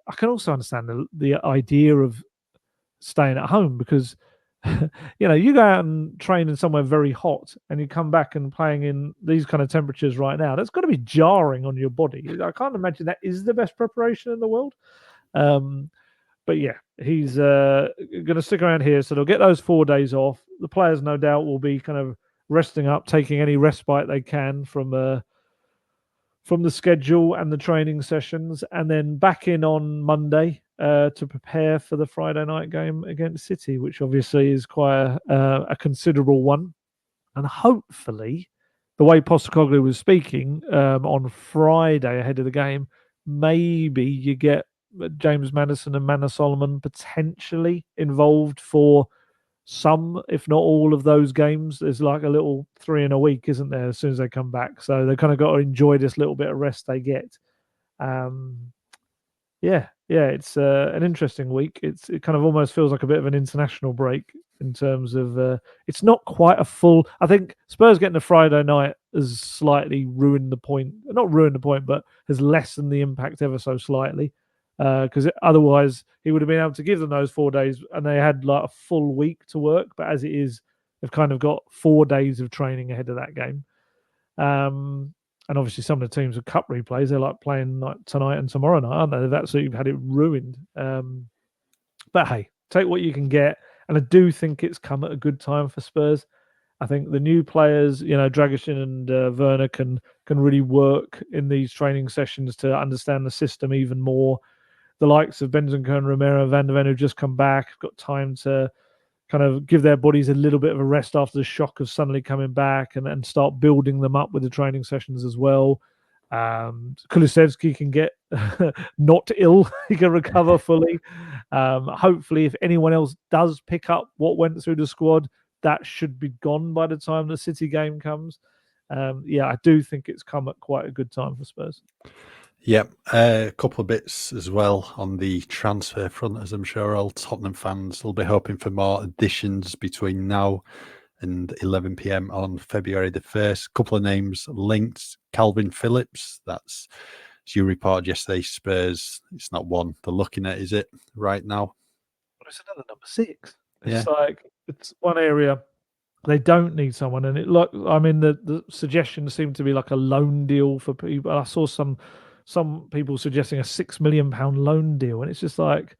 I can also understand the idea of staying at home because you go out and train in somewhere very hot and you come back and playing in these kind of temperatures right now. That's got to be jarring on your body. I can't imagine that is the best preparation in the world. But yeah, he's going to stick around here, so they'll get those 4 days off. The players, no doubt, will be kind of resting up, taking any respite they can from the schedule and the training sessions, and then back in on Monday to prepare for the Friday night game against City, which obviously is quite a considerable one. And hopefully, the way Postecoglou was speaking on Friday ahead of the game, maybe you get James Maddison and Manor Solomon potentially involved for some, if not all, of those games. There's like a little 3 in a week, isn't there, as soon as they come back? So they kind of got to enjoy this little bit of rest they get. Yeah, it's an interesting week. It kind of almost feels like a bit of an international break in terms of it's not quite a full. I think Spurs getting a Friday night has slightly ruined the point. Not ruined the point, but has lessened the impact ever so slightly. Because otherwise he would have been able to give them those 4 days, and they had like a full week to work. But as it is, they've kind of got 4 days of training ahead of that game. And obviously, some of the teams with cup replays, they're like playing like tonight and tomorrow night, aren't they? They've absolutely had it ruined. But hey, take what you can get. And I do think it's come at a good time for Spurs. I think the new players, Dragic and Werner can really work in these training sessions to understand the system even more. The likes of Bentancur and Romero, Van der Ven, who've just come back, have got time to kind of give their bodies a little bit of a rest after the shock of suddenly coming back and start building them up with the training sessions as well. Kulusevski can get not ill. He can recover fully. Hopefully, if anyone else does pick up what went through the squad, that should be gone by the time the City game comes. I do think it's come at quite a good time for Spurs. Yep, a couple of bits as well on the transfer front, as I'm sure all Tottenham fans will be hoping for more additions between now and 11 p.m. on February the 1st. A couple of names linked. Kalvin Phillips, that's, as you reported yesterday, Spurs, it's not one they're looking at, is it, right now? But it's another number 6. It's Yeah. like, it's one area they don't need someone. And the suggestions seem to be like a loan deal for people. I saw some people suggesting a £6 million loan deal, and it's just like,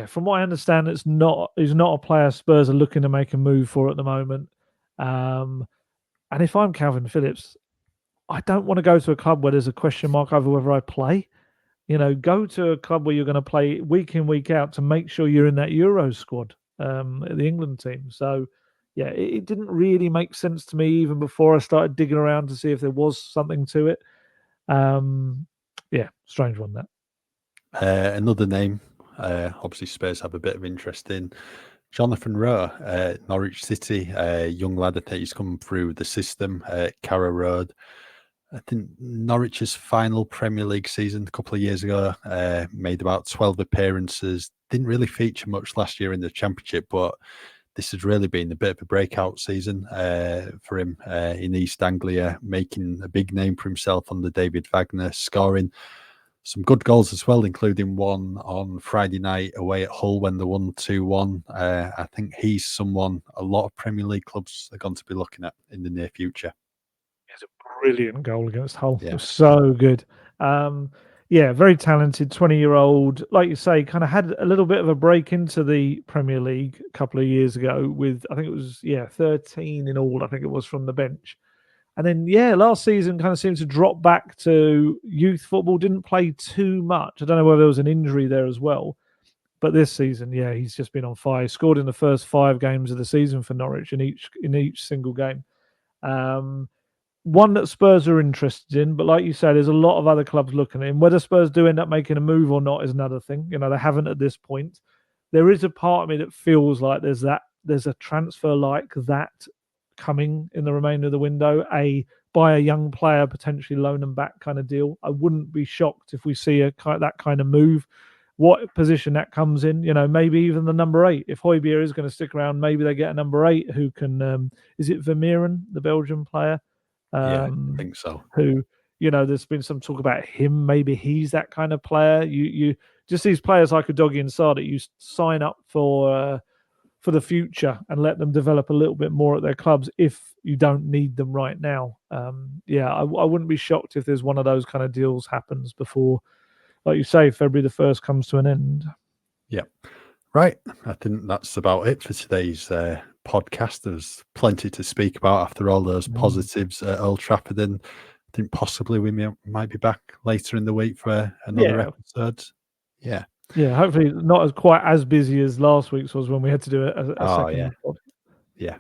from what I understand, he's not a player Spurs are looking to make a move for at the moment. And if I'm Kalvin Phillips, I don't want to go to a club where there's a question mark over whether I play. Go to a club where you're going to play week in, week out to make sure you're in that Euro squad, at the England team. So, yeah, it didn't really make sense to me even before I started digging around to see if there was something to it. Strange one that. Another name, obviously Spurs have a bit of interest in. Jonathan Rowe, Norwich City, young lad. I think he's come through the system at Carrow Road. I think Norwich's final Premier League season a couple of years ago, made about 12 appearances. Didn't really feature much last year in the Championship, but this has really been a bit of a breakout season for him in East Anglia, making a big name for himself under David Wagner, scoring some good goals as well, including one on Friday night away at Hull when they won 2-1. I think he's someone a lot of Premier League clubs are going to be looking at in the near future. It's a brilliant goal against Hull. Yeah. It was so good. yeah, very talented 20-year-old. Like you say, kind of had a little bit of a break into the Premier League a couple of years ago with, I think it was, 13 in all, I think it was from the bench. And then, last season kind of seemed to drop back to youth football, didn't play too much. I don't know whether there was an injury there as well. But this season, he's just been on fire. He scored in the first 5 games of the season for Norwich in each single game. One that Spurs are interested in, but like you said, there's a lot of other clubs looking at him. Whether Spurs do end up making a move or not is another thing. They haven't at this point. There is a part of me that feels like there's a transfer like that coming in the remainder of the window. Buy a young player, potentially loan them back kind of deal. I wouldn't be shocked if we see that kind of move. What position that comes in, maybe even the number 8. If Højbjerg is going to stick around, maybe they get a number 8 who can. Is it Vermeeren, the Belgian player? I think so. Who, there's been some talk about him. Maybe he's that kind of player. You just these players like Udogie and Sarr that you sign up for the future and let them develop a little bit more at their clubs if you don't need them right now. I wouldn't be shocked if there's one of those kind of deals happens before, like you say, February the 1st comes to an end. Yeah. Right. I think that's about it for today's podcast. There's plenty to speak about after all those positives at Old Trafford. And I think possibly we might be back later in the week for another episode. Yeah. Yeah, hopefully not quite as busy as last week's was when we had to do a second pod. Yeah.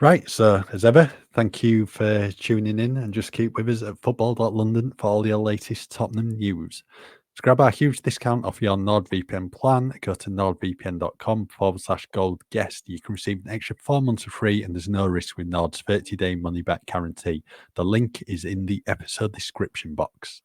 Right, so as ever, thank you for tuning in and just keep with us at football.london for all your latest Tottenham news. To grab our huge discount off your NordVPN plan, go to nordvpn.com/goldguest. You can receive an extra 4 months for free and there's no risk with Nord's 30-day money-back guarantee. The link is in the episode description box.